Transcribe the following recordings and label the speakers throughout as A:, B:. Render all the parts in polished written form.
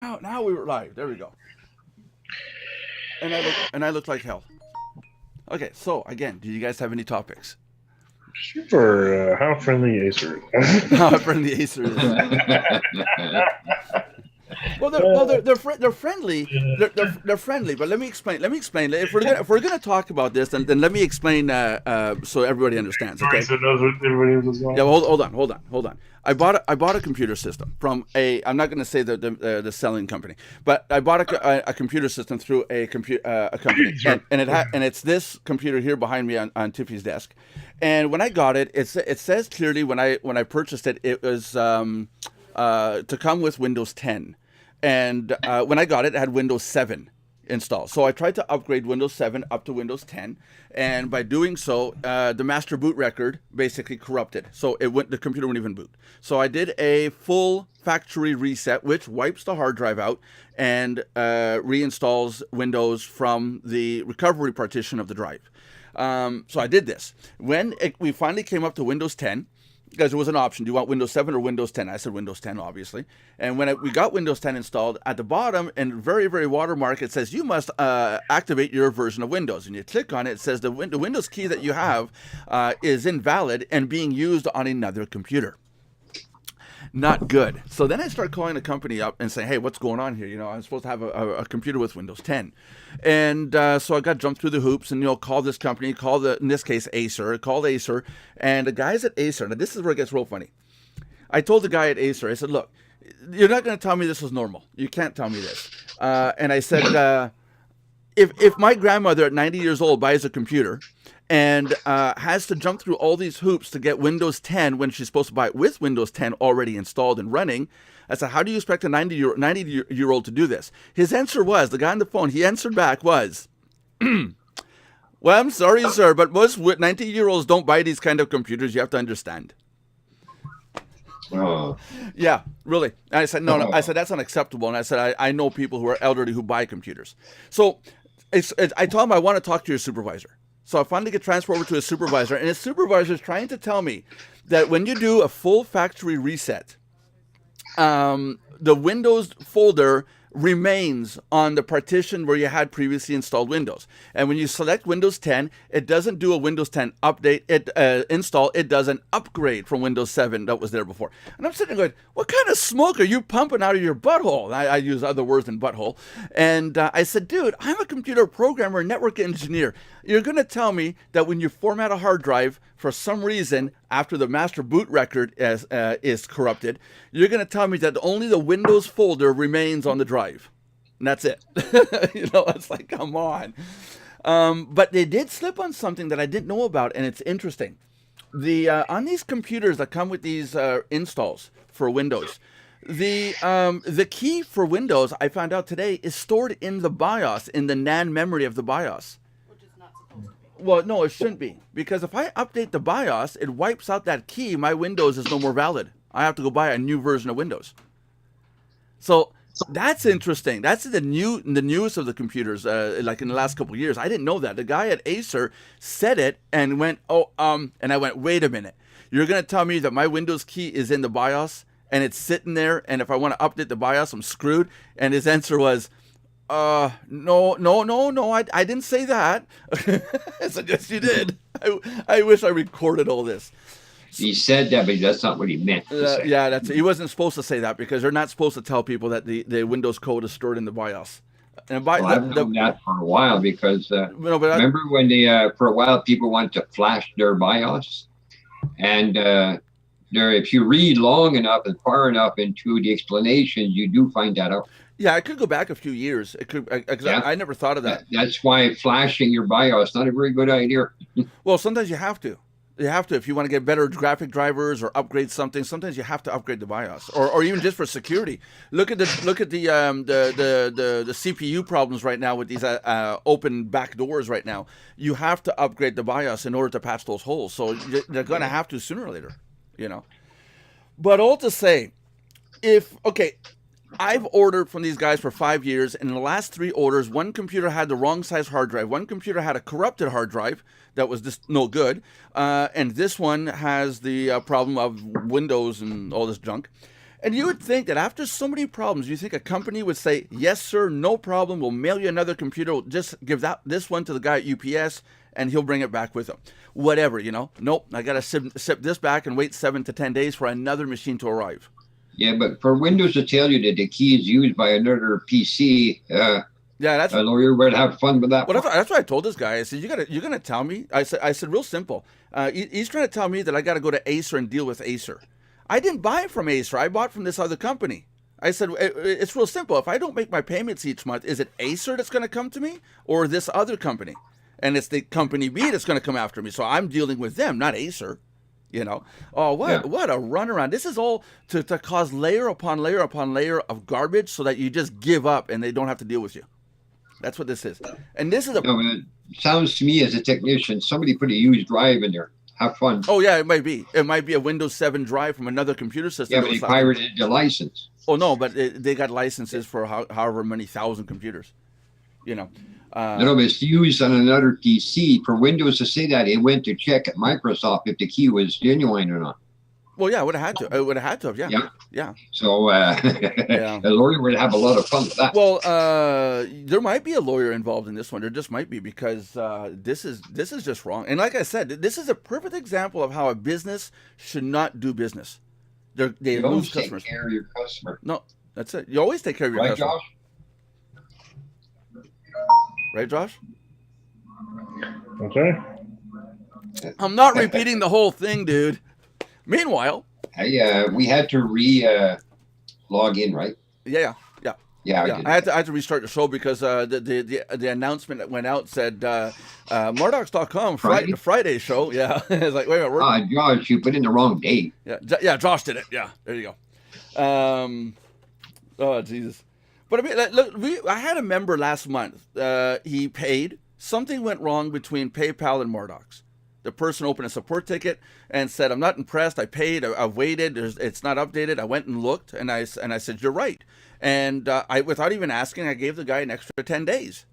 A: Now we were live. There we go. And I look like hell. Okay, so again, do you guys have any topics?
B: Super. How friendly Acer is.
A: How friendly Acer is. Well, they're friendly. They're friendly. But let me explain. Let me explain. If we're gonna talk about this, then let me explain so everybody understands. Okay.
B: So knows what everybody was
A: Yeah.
B: going.
A: Well, hold on. I bought a computer system from a. I'm not going to say the selling company, but I bought a computer system through a company,
B: Sure.
A: and it's this computer here behind me on Tiffy's desk. And when I got it, it says clearly when I purchased it, it was to come with Windows 10, and when I got it, it had Windows 7 installed. So I tried to upgrade Windows 7 up to Windows 10, and by doing so, the master boot record basically corrupted. So the computer wouldn't even boot. So I did a full factory reset, which wipes the hard drive out and reinstalls Windows from the recovery partition of the drive. So I did this. When we finally came up to Windows 10, because there was an option. Do you want Windows 7 or Windows 10? I said Windows 10, obviously. And when we got Windows 10 installed, at the bottom, and very, very watermark, it says you must activate your version of Windows. And you click on it, it says the Windows key that you have is invalid and being used on another computer. Not good. So then I start calling the company up and saying, hey, what's going on here? You know, I'm supposed to have a computer with Windows 10. And so I got jumped through the hoops and, call this company, in this case, Acer. I called Acer. And the guys at Acer, now this is where it gets real funny. I told the guy at Acer, I said, look, you're not going to tell me this is normal. You can't tell me this. And I said, if my grandmother at 90 years old buys a computer and has to jump through all these hoops to get Windows 10 when she's supposed to buy it with Windows 10 already installed and running, I said, how do you expect a 90-year-old to do this? His answer was, the guy on the phone, he answered back was, well, I'm sorry, sir, but most 90-year-olds don't buy these kind of computers. You have to understand.
C: Oh,
A: Yeah, really. And I said, no. I said, that's unacceptable. And I said, I know people who are elderly who buy computers. So I told him I want to talk to your supervisor. So I finally get transferred over to his supervisor. And his supervisor is trying to tell me that when you do a full factory reset, the Windows folder remains on the partition where you had previously installed Windows. And when you select Windows 10, it doesn't do a Windows 10 update, install. It does an upgrade from Windows 7 that was there before. And I'm sitting there going, what kind of smoke are you pumping out of your butthole? I use other words than butthole. And I said, dude, I'm a computer programmer, network engineer. You're going to tell me that when you format a hard drive, for some reason, after the master boot record is corrupted, you're going to tell me that only the Windows folder remains on the drive. And that's it. It's like, come on. But they did slip on something that I didn't know about, and it's interesting. On these computers that come with these installs for Windows, the key for Windows, I found out today, is stored in the BIOS, in the NAND memory of the BIOS. Well, no, it shouldn't be. Because if I update the BIOS, it wipes out that key. My Windows is no more valid. I have to go buy a new version of Windows. So that's interesting. That's the newest of the computers, like in the last couple of years. I didn't know that. The guy at Acer said it and went, and I went, wait a minute. You're going to tell me that my Windows key is in the BIOS and it's sitting there, and if I want to update the BIOS, I'm screwed? And his answer was, no, I didn't say that. I said, yes, you did. I wish I recorded all this.
C: he said that, but that's not what he meant to say.
A: Yeah, he wasn't supposed to say that because they're not supposed to tell people that the Windows code is stored in the BIOS. And
C: Well, I've known that for a while because remember when for a while people wanted to flash their BIOS, and if you read long enough and far enough into the explanations, you do find that out.
A: Yeah, it could go back a few years. It could. I never thought of that.
C: That's why flashing your BIOS not a very good idea.
A: Well, sometimes you have to. You have to if you want to get better graphic drivers or upgrade something. Sometimes you have to upgrade the BIOS, or even just for security. Look at the CPU problems right now with these open back doors right now. You have to upgrade the BIOS in order to patch those holes. So they're going to have to sooner or later, But all to say, I've ordered from these guys for 5 years, and in the last 3 orders, one computer had the wrong size hard drive, one computer had a corrupted hard drive that was just no good, and this one has the problem of Windows and all this junk. And you would think that after so many problems, you think a company would say, yes, sir, no problem. We'll mail you another computer. We'll just give this one to the guy at UPS, and he'll bring it back with him. Whatever, Nope, I got to ship this back and wait 7 to 10 days for another machine to arrive.
C: Yeah, but for Windows to tell you that the key is used by another PC,
A: that's
C: a lawyer would have fun with that.
A: Well, that's what I told this guy. I said, you're gonna tell me. I said, real simple. He's trying to tell me that I got to go to Acer and deal with Acer. I didn't buy it from Acer. I bought from this other company. I said, it's real simple. If I don't make my payments each month, is it Acer that's going to come to me or this other company? And it's the company B that's going to come after me. So I'm dealing with them, not Acer. Oh, what a runaround. This is all to cause layer upon layer upon layer of garbage so that you just give up and they don't have to deal with you. That's what this is. And this is
C: it sounds to me as a technician, somebody put a used drive in there. Have fun.
A: Oh, yeah, it might be. It might be a Windows 7 drive from another computer system.
C: Yeah, but they pirated the license.
A: Oh, no, but they got licenses for however many thousand computers. No,
C: but it's used on another PC. For Windows to say that, it went to check at Microsoft if the key was genuine or not.
A: Well, yeah, it would have had to. It would have had to have, yeah. So
C: a lawyer would have a lot of fun with that.
A: Well, there might be a lawyer involved in this one. There just might be, because this is just wrong. And like I said, this is a perfect example of how a business should not do business. They lose customers.
C: Take care of your customer.
A: No, that's it. You always take care of your customer. Right, Josh?
B: Okay.
A: I'm not repeating the whole thing, dude. Meanwhile,
C: we had to log in, right?
A: Yeah. I had to restart the show because the announcement that went out said Mardox.com Friday show. Yeah, it's like, wait a minute.
C: Josh, you put in the wrong date.
A: Yeah, Josh did it. Yeah, there you go. Oh Jesus! But I mean, look, I had a member last month. He paid. Something went wrong between PayPal and Mardox. The person opened a support ticket and said, "I'm not impressed. I paid. I've waited. It's not updated." I went and looked, and I said, "You're right." And without even asking, I gave the guy an extra 10 days.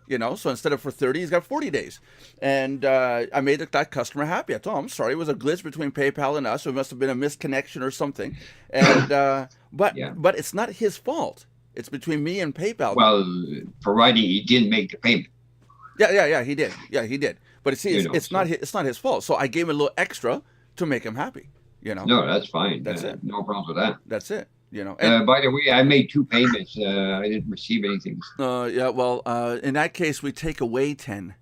A: So instead of for 30, he's got 40 days. And I made that customer happy. I told him, "I'm sorry, it was a glitch between PayPal and us. So it must have been a misconnection or something." And but it's not his fault. It's between me and PayPal.
C: Well, providing he didn't make the payment.
A: Yeah, he did. Yeah, he did. But it's not his fault. So I gave him a little extra to make him happy.
C: No, that's fine.
A: That's it.
C: No problem with that.
A: That's it.
C: And, by the way, I made 2 payments. I didn't receive anything.
A: Yeah. Well, in that case, we take away 10.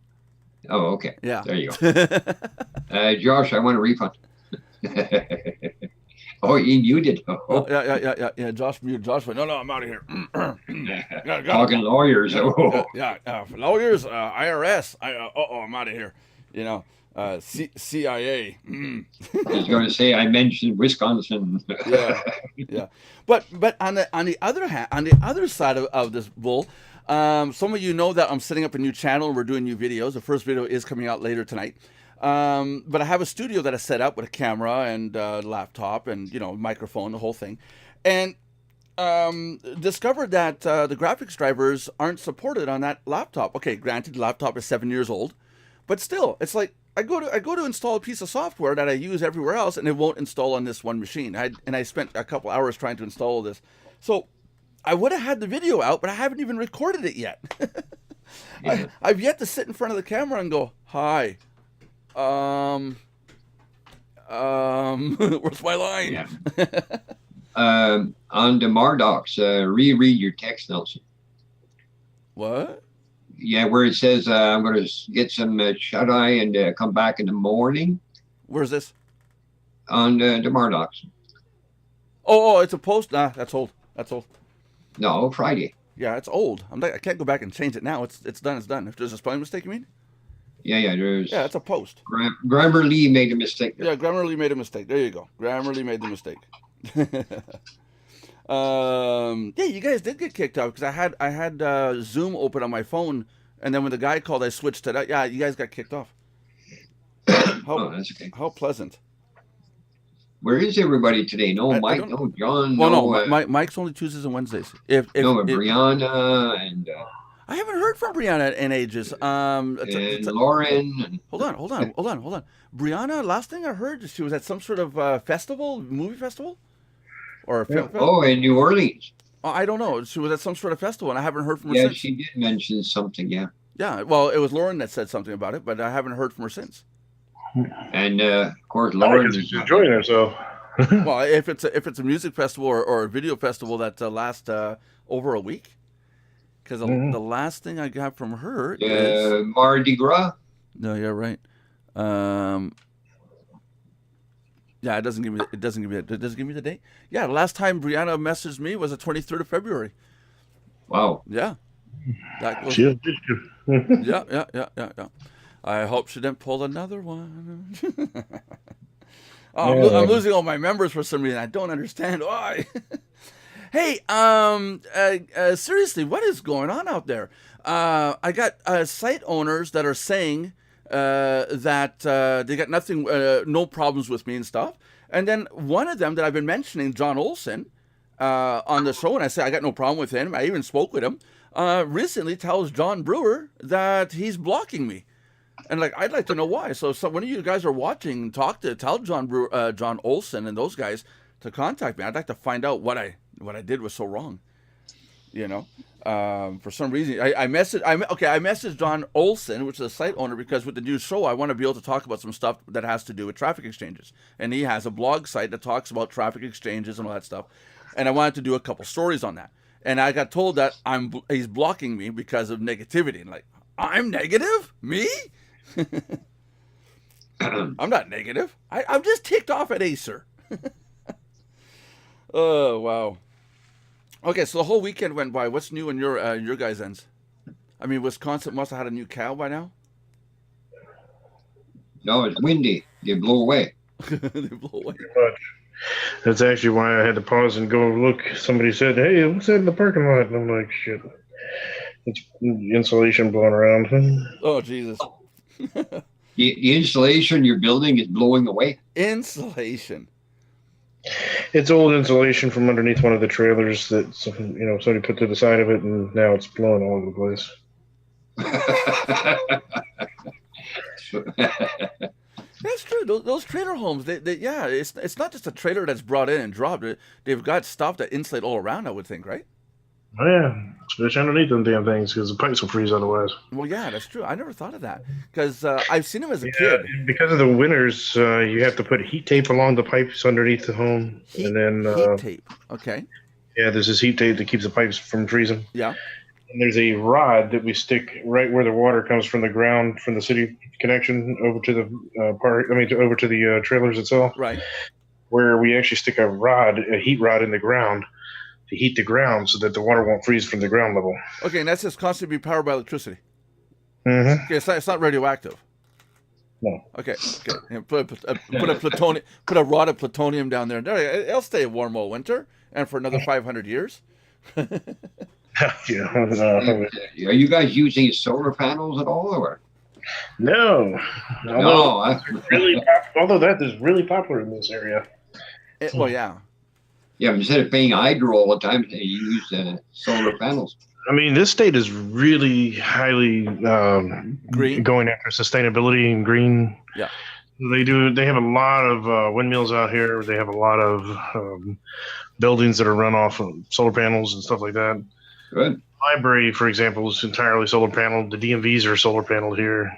C: Oh, okay.
A: Yeah.
C: There you go. Josh, I want a refund. Oh, you did.
A: Oh. Yeah. Josh went, no, I'm out of here.
C: Talking lawyers.
A: Lawyers, IRS. I'm out of here. CIA.
C: I was going to say I mentioned Wisconsin.
A: yeah. But on the other hand, on the other side of this bull, some of you know that I'm setting up a new channel and we're doing new videos. The first video is coming out later tonight. But I have a studio that I set up with a camera and laptop and microphone, the whole thing, and discovered that the graphics drivers aren't supported on that laptop. Okay, granted, the laptop is 7 years old, but still, it's like I go to install a piece of software that I use everywhere else, and it won't install on this one machine. I spent a couple hours trying to install this, so I would have had the video out, but I haven't even recorded it yet. I've yet to sit in front of the camera and go, "Hi. Where's my line?"
C: Yeah. On the Mardox, reread your text, Nelson.
A: What?
C: Yeah, where it says, "I'm going to get some shut-eye and come back in the morning."
A: Where's this?
C: On the Mardox.
A: Oh, it's a post. Nah, that's old.
C: No, Friday.
A: Yeah, it's old. I can't go back and change it now. It's done. It's done. If there's a spelling mistake, you mean?
C: Yeah, there's...
A: Yeah, it's a post.
C: Grammarly made a mistake there.
A: Yeah, Grammarly made a mistake. There you go. Grammarly made the mistake. Yeah, you guys did get kicked out because I had Zoom open on my phone, and then when the guy called, I switched to that. Yeah, you guys got kicked off.
C: That's okay.
A: How pleasant.
C: Where is everybody today? No Mike, no John.
A: Well, no, Mike's only Tuesdays and Wednesdays.
C: Brianna and...
A: I haven't heard from Brianna in ages.
C: And Lauren. And...
A: Hold on. Brianna, last thing I heard, she was at some sort of festival, movie festival? or a film fest.
C: Oh, in New Orleans.
A: Oh, I don't know. She was at some sort of festival, and I haven't heard from her
C: Yeah,
A: since.
C: she did mention something. Yeah.
A: Yeah, well, it was Lauren that said something about it, but I haven't heard from her since.
C: And of course, Lauren
B: She's enjoying herself.
A: Well, if it's a music festival or a video festival that lasts over a week, because the last thing I got from her is
C: Mardi Gras.
A: No, you're right. Yeah, it doesn't give me the date. Yeah, the last time Brianna messaged me was the 23rd of February.
C: Wow.
A: Yeah. That was,
B: Yeah.
A: I hope she didn't pull another one. I'm losing all my members for some reason. I don't understand why. Hey, seriously, what is going on out there? I got site owners that are saying that they got nothing, no problems with me and stuff. And then one of them that I've been mentioning, John Olson, on the show, and I said I got no problem with him. I even spoke with him. Recently tells John Brewer that he's blocking me. And I'd like to know why. So one of you guys are watching, tell John Brewer, John Olson and those guys to contact me. I'd like to find out what I did was so wrong. For some reason, I messaged John Olson, which is a site owner, because with the new show, I want to be able to talk about some stuff that has to do with traffic exchanges. And he has a blog site that talks about traffic exchanges and all that stuff. And I wanted to do a couple stories on that. And I got told that he's blocking me because of negativity. And I'm negative? Me? I'm not negative. I'm just ticked off at Acer. Oh, wow. Okay, so the whole weekend went by. What's new in your guys' ends? I mean, Wisconsin must have had a new cow by now.
C: No, it's windy. They blow away.
A: They blow away.
B: Pretty much. That's actually why I had to pause and go look. Somebody said, "Hey, what's that in the parking lot?" And I'm like, "Shit, it's insulation blowing around."
A: Oh, Jesus.
C: The insulation you're building is blowing away.
A: Insulation.
B: It's old insulation from underneath one of the trailers that somebody put to the side of it, and now it's blowing all over the place.
A: That's true. Those trailer homes, it's not just a trailer that's brought in and dropped. They've got stuff that insulate all around, I would think, right?
B: Oh, yeah, especially underneath them damn things, because the pipes will freeze otherwise.
A: Well, yeah, that's true. I never thought of that, because I've seen them as a kid.
B: Because of the winters, you have to put heat tape along the pipes underneath the home.
A: Heat tape. Okay.
B: Yeah, there's this heat tape that keeps the pipes from freezing.
A: Yeah.
B: And there's a rod that we stick right where the water comes from the ground, from the city connection over to the over to the trailers itself.
A: Right.
B: Where we actually stick a heat rod in the ground to heat the ground so that the water won't freeze from the ground level.
A: Okay, and that's just constantly powered by electricity.
B: Mm-hmm.
A: Okay, it's not radioactive.
B: No.
A: Okay. Yeah, put a rod of plutonium down there. It'll stay warm all winter and for another 500 years.
B: Yeah.
C: Are you guys using solar panels at all, or?
B: No.
C: No.
B: Although that is really popular in this area.
A: Well, yeah.
C: Yeah, instead of paying hydro all the time, they use solar panels.
B: I mean, this state is really highly
A: green,
B: going after sustainability and green.
A: Yeah.
B: They have a lot of windmills out here. They have a lot of buildings that are run off of solar panels and stuff like that.
C: Good.
B: The library, for example, is entirely solar paneled. The DMVs are solar paneled here.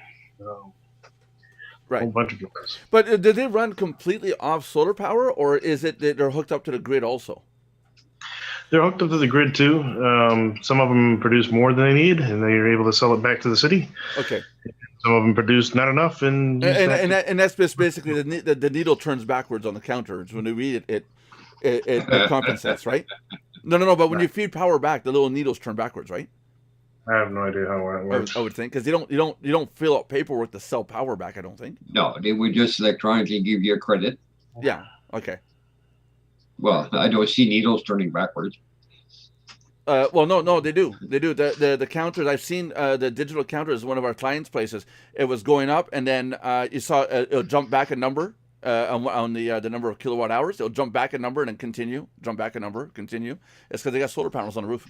A: Right.
B: A whole bunch of things.
A: But did they run completely off solar power, or is it that they're hooked up to the grid also?
B: They're hooked up to the grid too. Some of them produce more than they need, and they're able to sell it back to the city.
A: Okay.
B: Some of them produce not enough, and
A: that's basically the needle turns backwards on the counter. When you read it compensates, right? No. But when you feed power back, the little needles turn backwards, right?
B: I have no idea how that works.
A: I would think, because you don't fill out paperwork to sell power back. I don't think.
C: No, they would just electronically give you a credit.
A: Yeah. Okay.
C: Well, I don't see needles turning backwards.
A: Well, no, they do. They do. The counters, I've seen the digital counters, one of our clients' places. It was going up, and then you saw it'll jump back a number on the number of kilowatt hours. It'll jump back a number and then continue. Jump back a number, continue. It's because they got solar panels on the roof.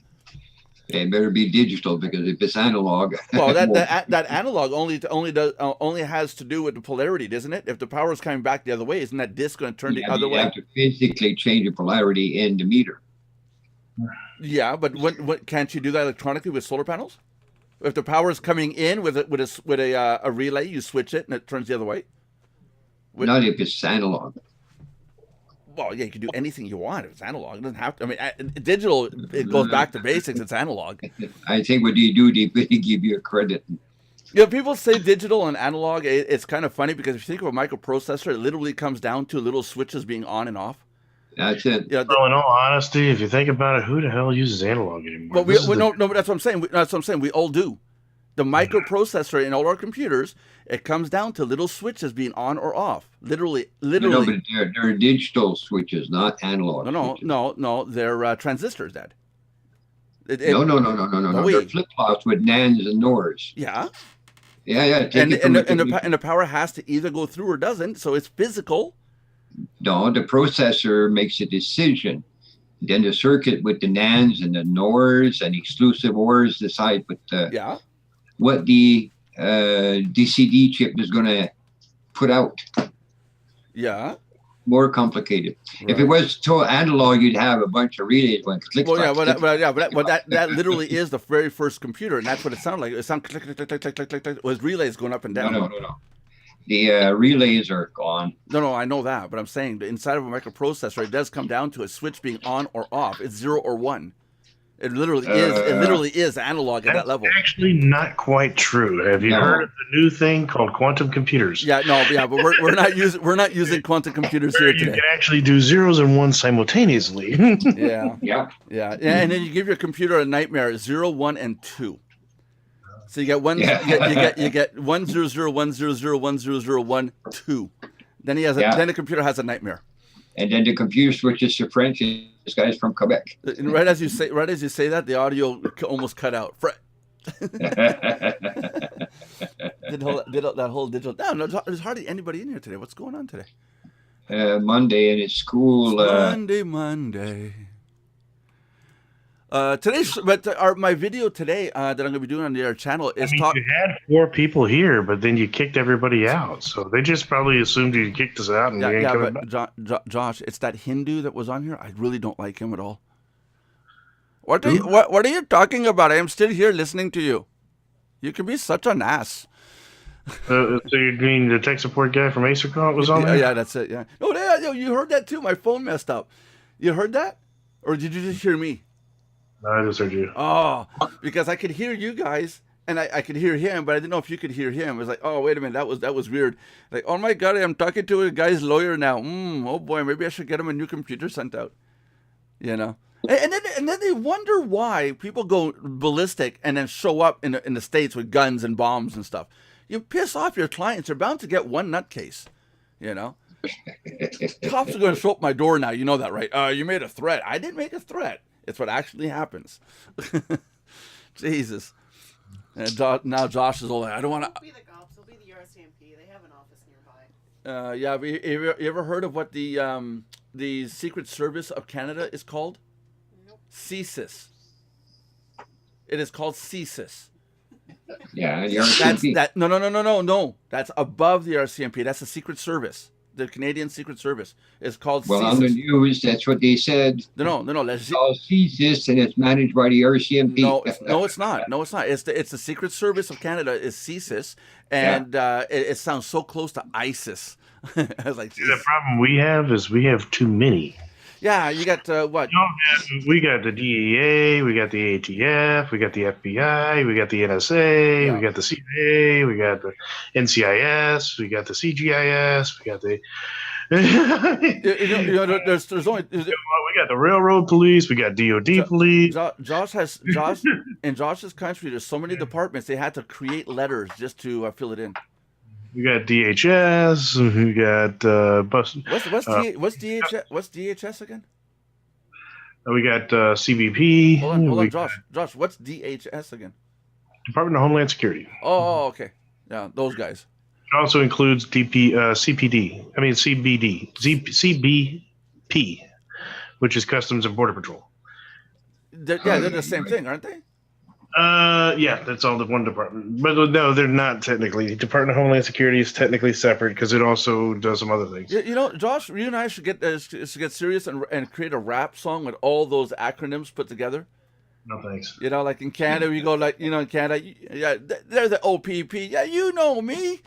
C: It better be digital, because if it's analog,
A: well, that analog only has to do with the polarity, doesn't it? If the power is coming back the other way, isn't that disc going to turn the other way?
C: You have to physically change the polarity in the meter.
A: Yeah, but what can't you do that electronically with solar panels? If the power is coming in with a relay, you switch it and it turns the other way.
C: Not if it's analog.
A: Well, yeah, you can do anything you want if it's analog. It doesn't have to. I mean, digital, it goes back to basics. It's analog.
C: I think what they do, they give you a credit.
A: Yeah, people say digital and analog. It's kind of funny because if you think of a microprocessor, it literally comes down to little switches being on and off.
C: That's it.
B: Yeah. Well, in all honesty, if you think about it, who the hell uses analog anymore?
A: But no, but that's what I'm saying. That's what I'm saying. We all do. The microprocessor in all our computers, it comes down to little switches being on or off. Literally.
C: No, but they're digital switches, not analog.
A: No. They're transistors, Dad.
C: No. They're flip-flops with nans and nors.
A: Yeah.
C: Yeah.
A: And the power has to either go through or doesn't, so it's physical.
C: No, the processor makes a decision. Then the circuit with the nans and the nors and exclusive ors decide what the DCD chip is going to put out.
A: Yeah.
C: More complicated. Right. If it was so analog, you'd have a bunch of relays going click.
A: Well, that literally is the very first computer, and that's what it sounded like. It sounded click, click, click, click, click, click, click. With relays going up and down.
C: No. The relays are gone.
A: No, I know that, but I'm saying inside of a microprocessor, it does come down to a switch being on or off. It's 0 or 1. It literally is. It literally is analog at that level.
B: Actually, not quite true. Have you heard of the new thing called quantum computers?
A: But we're not using quantum computers here today.
B: You can actually do zeros and ones simultaneously.
A: Yeah. And then you give your computer a nightmare: 0, 1, and 2. So you get one. You get 1 0 0 1 0 0 1 0 0 1 2. Then then the computer has a nightmare.
C: And then the computer switches to French. This guy's from Quebec.
A: And right as you say that, the audio almost cut out. Did that whole digital? No, there's hardly anybody in here today. What's going on today?
C: Monday, and it's school.
A: Monday. My video today that I'm going to be doing on the Acer channel is
B: you had 4 people here, but then you kicked everybody out. So they just probably assumed you kicked us out.
A: And Josh, it's that Hindu that was on here. I really don't like him at all. What are you talking about? I am still here listening to you. You can be such an ass.
B: So you mean the tech support guy from Acer was on there?
A: Yeah, that's it. Yeah. No, you heard that too. My phone messed up. You heard that, or did you just hear me?
B: No, I just heard you.
A: Oh, because I could hear you guys, and I could hear him, but I didn't know if you could hear him. It was like, oh, wait a minute, that was weird. Like, oh my God, I'm talking to a guy's lawyer now. Oh boy, maybe I should get him a new computer sent out. You know, and then they wonder why people go ballistic and then show up in the States with guns and bombs and stuff. You piss off your clients, you're bound to get one nutcase. You know, cops are going to show up my door now. You know that, right? You made a threat. I didn't make a threat. It's what actually happens. Jesus. And now Josh is all like, I don't want to.
D: It'll be the cops. It'll be the RCMP. They have an office nearby.
A: You ever heard of what the Secret Service of Canada is called?
D: Nope.
A: CSIS. It is called CSIS.
C: Yeah, the RCMP.
A: No. That's above the RCMP. That's the Secret Service. The Canadian Secret Service is called CSIS.
C: On the news, that's what they said.
A: No.
C: It's called CSIS, and it's managed by the RCMP.
A: No, it's not. It's the Secret Service of Canada is CSIS, and it sounds so close to ISIS. I was like,
B: the problem we have is we have too many.
A: Yeah, you got what?
B: We got the DEA, we got the ATF, we got the FBI, we got the NSA, we got the CIA, we got the NCIS, we got the CGIS, we got the.
A: There's only.
B: We got the railroad police, we got DOD police.
A: Josh in Josh's country. There's so many departments they had to create letters just to fill it in.
B: We got DHS. We got
A: What's DHS again?
B: We got CBP.
A: Hold on, Josh. What's DHS again?
B: Department of Homeland Security.
A: Oh, okay. Yeah, those guys.
B: It also includes CBP, CBP, which is Customs and Border Patrol.
A: They're the same thing, aren't they?
B: Yeah, that's all the one department. But no, they're not technically. Department of Homeland Security is technically separate because it also does some other things.
A: You know, Josh, you and I should get serious and create a rap song with all those acronyms put together.
B: No thanks.
A: You know, like in Canada, we go like, in Canada, yeah, they're the OPP. Yeah, you know me.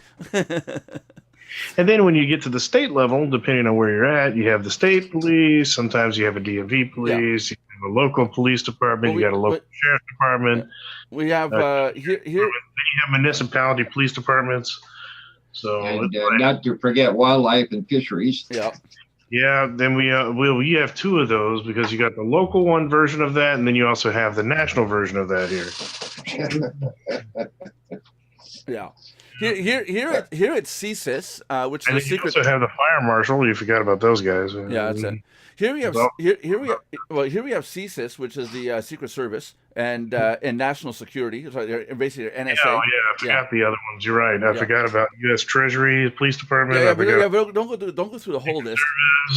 B: And then when you get to the state level, depending on where you're at, you have the state police. Sometimes you have a DMV police. You have a local police department. You got a local sheriff's department.
A: We have here.
B: Then you have municipality police departments. So
C: and not to forget wildlife and fisheries.
A: Yeah.
B: Yeah, then we have two of those because you got the local one version of that, and then you also have the national version of that here.
A: Yeah. Here at CSIS, which is
B: and
A: a secret.
B: You also have the fire marshal. You forgot about those guys.
A: Yeah, that's it. Here we have CSIS, which is the Secret Service and National Security, so basically NSA.
B: Oh yeah, I forgot the other ones. You're right. I forgot about U.S. Treasury, Police Department.
A: But don't go through the whole list.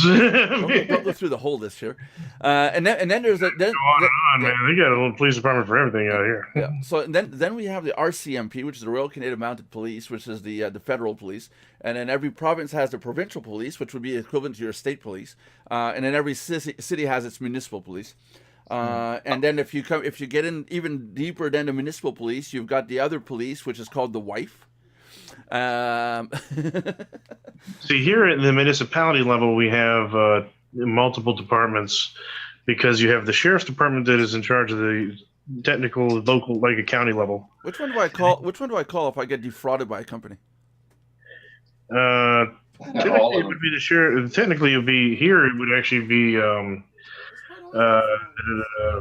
A: don't go through the whole list here. And then there's a
B: go on, man. They got a little police department for everything out here.
A: Yeah. So then we have the RCMP, which is the Royal Canadian Mounted Police, which is the federal police, and then every province has the provincial police, which would be equivalent to your state police, and then every city has its municipal police. And then if you get in even deeper than the municipal police, you've got the other police, which is called the WIFE.
B: See, here at the municipality level, we have multiple departments because you have the sheriff's department that is in charge of the technical local, like a county level.
A: Which one do I call? Which one do I call if I get defrauded by a company?
B: Technically, it would be the sheriff. Technically, it would be here. It would actually be.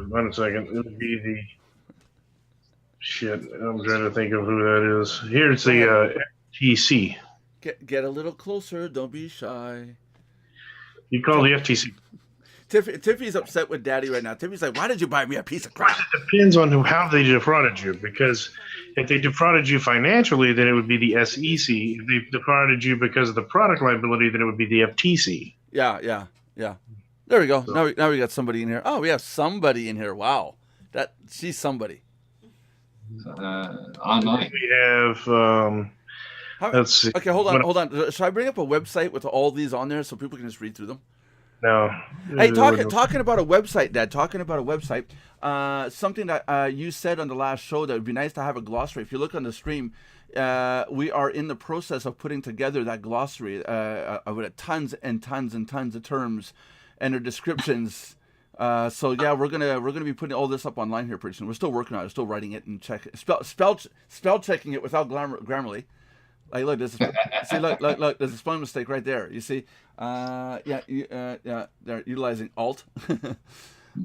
B: One second. It would be the. Shit, I'm trying to think of who that is. Here's the FTC.
A: Get a little closer. Don't be shy.
B: You call the FTC.
A: Tiffany's upset with Daddy right now. Tiffany's like, "Why did you buy me a piece of crap?"
B: It depends on how they defrauded you. Because if they defrauded you financially, then it would be the SEC. If they defrauded you because of the product liability, then it would be the FTC.
A: Yeah. There we go. So, now we got somebody in here. Oh, we have somebody in here. Wow, she's somebody.
C: Online.
B: We have. Let's see.
A: Okay, hold on. Should I bring up a website with all these on there so people can just read through them?
B: No.
A: Hey, talking about a website, Dad. Talking about a website. Something that you said on the last show that would be nice to have a glossary. If you look on the stream, we are in the process of putting together that glossary with tons and tons and tons of terms and their descriptions. So yeah, we're gonna be putting all this up online here pretty soon. We're still working on it. We're still writing it and spell checking it without Grammarly. Like look, look, there's a spelling mistake right there. You see, they're utilizing Alt.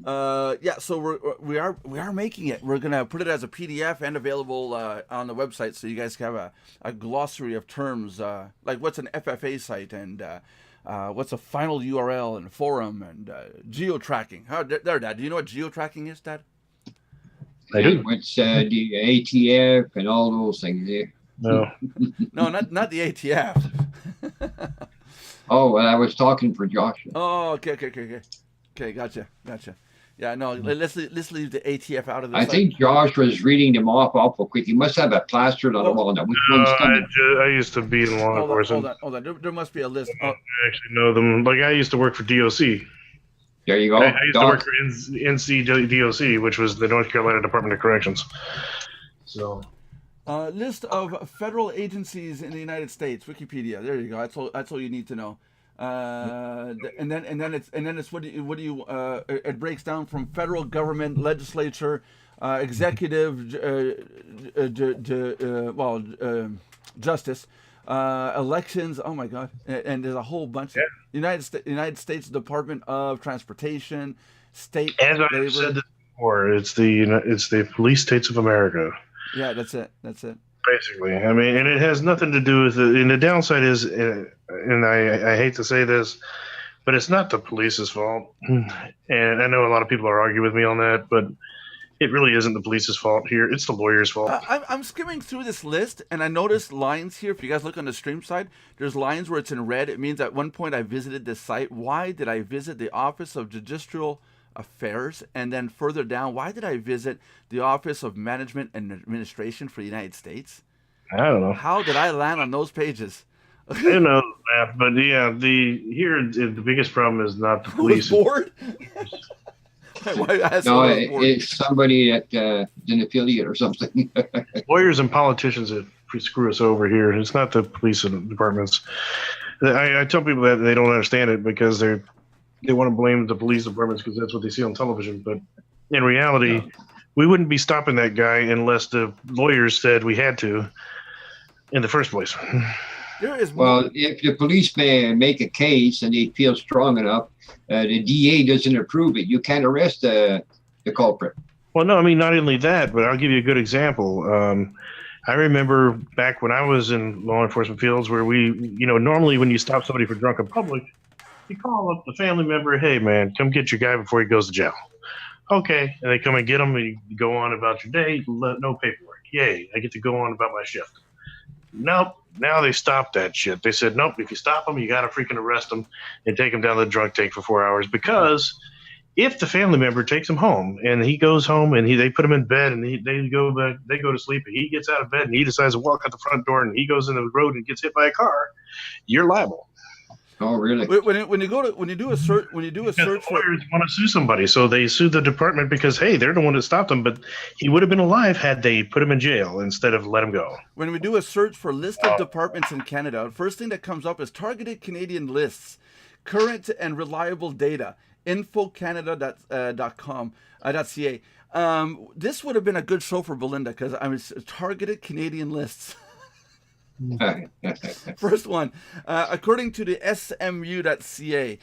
A: So we are making it. We're gonna put it as a PDF and available on the website, so you guys can have a glossary of terms, like what's an FFA site and what's a final URL and forum and geo-tracking. There, Dad. Do you know what geo-tracking is, Dad?
B: I do.
C: What's the ATF and all those things there?
B: No.
A: No, not the ATF.
C: Oh, well, I was talking for Josh.
A: Oh, okay, gotcha. Yeah, no, let's leave the ATF out of this.
C: I think Josh was reading them off awful quick. He must have a plastered on the wall. Now, which one's coming?
B: I used to be in law enforcement.
A: Hold on. There must be a list.
B: I actually know them. Like I used to work for DOC.
C: There you go.
B: I used to work for NCDOC, which was the North Carolina Department of Corrections. So.
A: List of federal agencies in the United States. Wikipedia. There you go. That's all you need to know. And then it's what do you it breaks down from federal government, legislature, executive, justice, elections. Oh my God! And there's a whole bunch. Yeah. United States Department of Transportation, state.
B: As I said this before, it's the police states of America.
A: Yeah, that's it.
B: Basically, I mean, and it has nothing to do with it. And the downside is, and I hate to say this, but it's not the police's fault. And I know a lot of people are arguing with me on that, but it really isn't the police's fault here. It's the lawyer's fault.
A: I'm skimming through this list, and I noticed lines here. If you guys look on the stream side, there's lines where it's in red. It means at one point I visited this site. Why did I visit the Office of Judicial Affairs, and then further down, why did I visit the Office of Management and Administration for the United States?
B: I don't know.
A: How did I land on those pages?
B: Who knows, Matt? But yeah, the biggest problem is not the
A: Who was
B: police.
A: bored?
C: No, it's somebody that is an affiliate or something.
B: Lawyers and politicians that screw us over here. It's not the police departments. I tell people that they don't understand it because they want to blame the police departments because that's what they see on television. But in reality, we wouldn't be stopping that guy unless the lawyers said we had to in the first place.
C: Well, if the police may make a case and they feel strong enough, the DA doesn't approve it, you can't arrest the culprit.
B: Well, no, I mean, not only that, but I'll give you a good example. I remember back when I was in law enforcement fields where normally when you stop somebody for drunk in public, you call up the family member, hey, man, come get your guy before he goes to jail. Okay. And they come and get him and you go on about your day, no paperwork. Yay, I get to go on about my shift. Nope. Now they stopped that shit. They said, nope, if you stop them, you got to freaking arrest them and take them down to the drunk tank for 4 hours. Because if the family member takes him home and he goes home and they put him in bed and they go to sleep and he gets out of bed and he decides to walk out the front door and he goes in the road and gets hit by a car, you're liable.
C: Oh, really?
A: When you do a search for
B: lawyers want to sue somebody, so they sue the department because hey, they're the one that stopped him, but he would have been alive had they put him in jail instead of let him go.
A: When we do a search for list of departments in Canada, first thing that comes up is targeted Canadian lists, current and reliable data, infocanada.ca. This would have been a good show for Belinda because I was targeted Canadian lists. First one, according to the SMU.ca,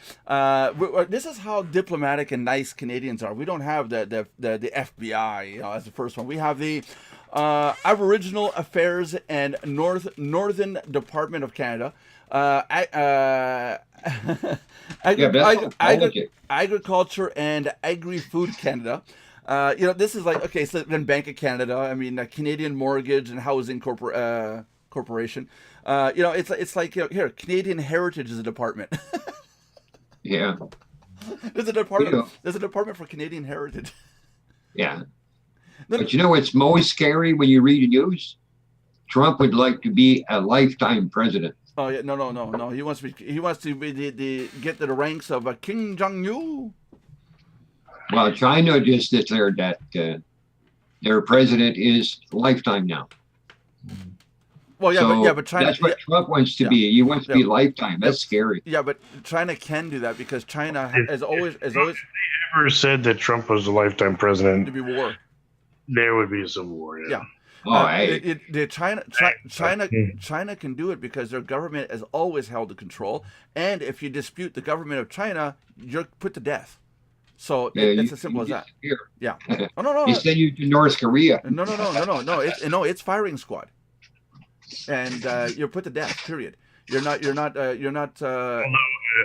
A: this is how diplomatic and nice Canadians are. We don't have the FBI as the first one. We have the Aboriginal Affairs and Northern Department of Canada, Agriculture and Agri-Food Canada. This is like, okay, so then Bank of Canada, I mean, Canadian Mortgage and Housing Corporation. It's like here, Canadian Heritage is a department.
C: Yeah.
A: There's a department. There's a department for Canadian Heritage.
C: Yeah. But you know what's most scary when you read the news? Trump would like to be a lifetime president.
A: Oh yeah, no. He wants to get to the ranks of Kim Jong-un.
C: Well, China just declared that their president is lifetime now.
A: Well, yeah, but China.
C: That's what Trump wants to be. He wants to be lifetime. That's scary.
A: Yeah, but China can do that because China has always.
B: If they ever said that Trump was a lifetime president,
A: there'd be war.
B: There would be a civil war. Yeah.
A: China can do it because their government has always held the control, and if you dispute the government of China, you're put to death. So it's as simple as that. Yeah. Oh no.
C: They send you to North Korea.
A: No. It's firing squad. And you're put to death. Period. You're not.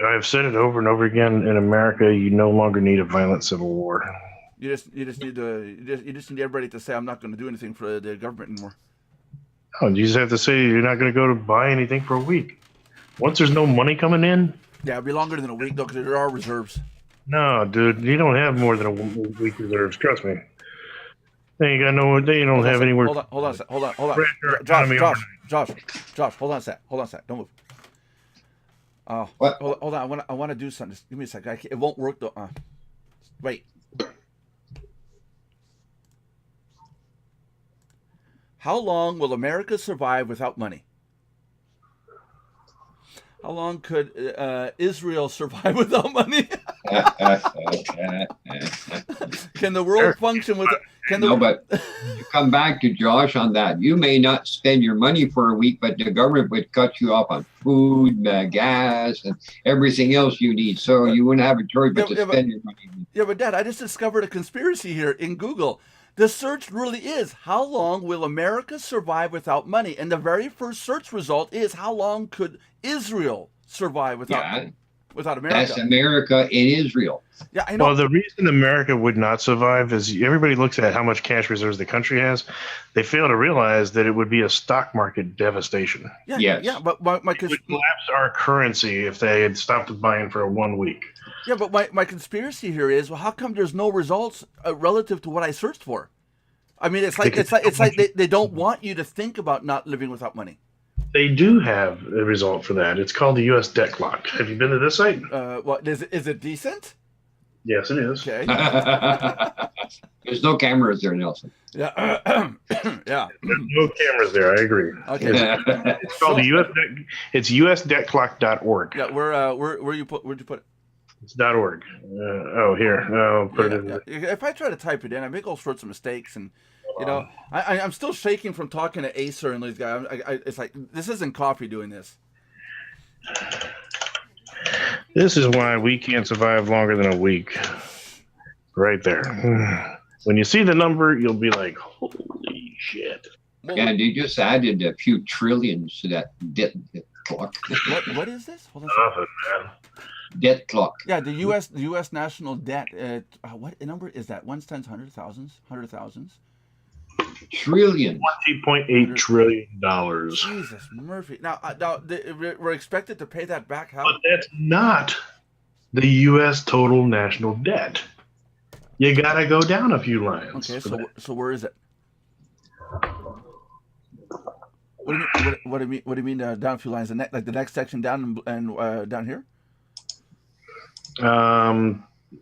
B: I've said it over and over again. In America, you no longer need a violent civil war.
A: You just need everybody to say, I'm not going to do anything for the government anymore.
B: Oh, you just have to say you're not going to go to buy anything for a week. Once there's no money coming in.
A: Yeah, it'll be longer than a week though, because there are reserves.
B: No, dude, you don't have more than a week reserves. Trust me. They don't have anywhere.
A: Hold on. Josh, hold on a sec. Don't move.
C: What?
A: Hold on. I want to do something. Just give me a sec. It won't work though. Wait. How long will America survive without money? How long could Israel survive without money? Can the world function with?
C: But you come back to Josh on that. You may not spend your money for a week, but the government would cut you off on food, gas, and everything else you need. So you wouldn't have a choice but to spend your money.
A: Yeah, but Dad, I just discovered a conspiracy here in Google. The search really is, how long will America survive without money? And the very first search result is, how long could Israel survive without money? without America.
C: That's America in Israel.
A: Yeah, I know.
B: Well, the reason America would not survive is everybody looks at how much cash reserves the country has. They fail to realize that it would be a stock market devastation.
A: Yeah,
C: Yes.
A: yeah, but my
B: It would collapse our currency if they had stopped buying for 1 week.
A: yeah, but my conspiracy here is, well, how come there's no results relative to what I searched for? I mean, it's like they don't want you to think about not living without money.
B: They do have a result for that. It's called the U.S. debt clock. Have you been to this site?
A: What is it decent?
B: Yes, it is.
A: Okay.
C: There's no cameras there, Nelson.
A: Yeah. Yeah.
B: There's no cameras there. I agree.
A: Okay.
B: It's called the U.S. It's usdebtclock.org.
A: Yeah. Where'd you put it?
B: It's .org. Here. I'll put it in.
A: Yeah. If I try to type it in, I make all sorts of mistakes, and I'm still shaking from talking to Acer and these guys. It's like this isn't coffee doing this.
B: This is why we can't survive longer than a week. Right there. When you see the number, you'll be like, holy shit.
C: And they just added a few trillions to that debt clock.
A: What is this? Hold on.
B: Nothing, man.
C: Debt clock.
A: Yeah, the U.S. national debt. What number is that? Ones, tens, hundreds, thousands, hundred thousands.
C: Trillion.
B: $20.8 trillion.
A: Jesus, Murphy. Now, we're expected to pay that back. How?
B: But that's not the U.S. total national debt. You gotta go down a few lines.
A: Okay, so where is it? What do you mean down a few lines? Like the next section down and down here?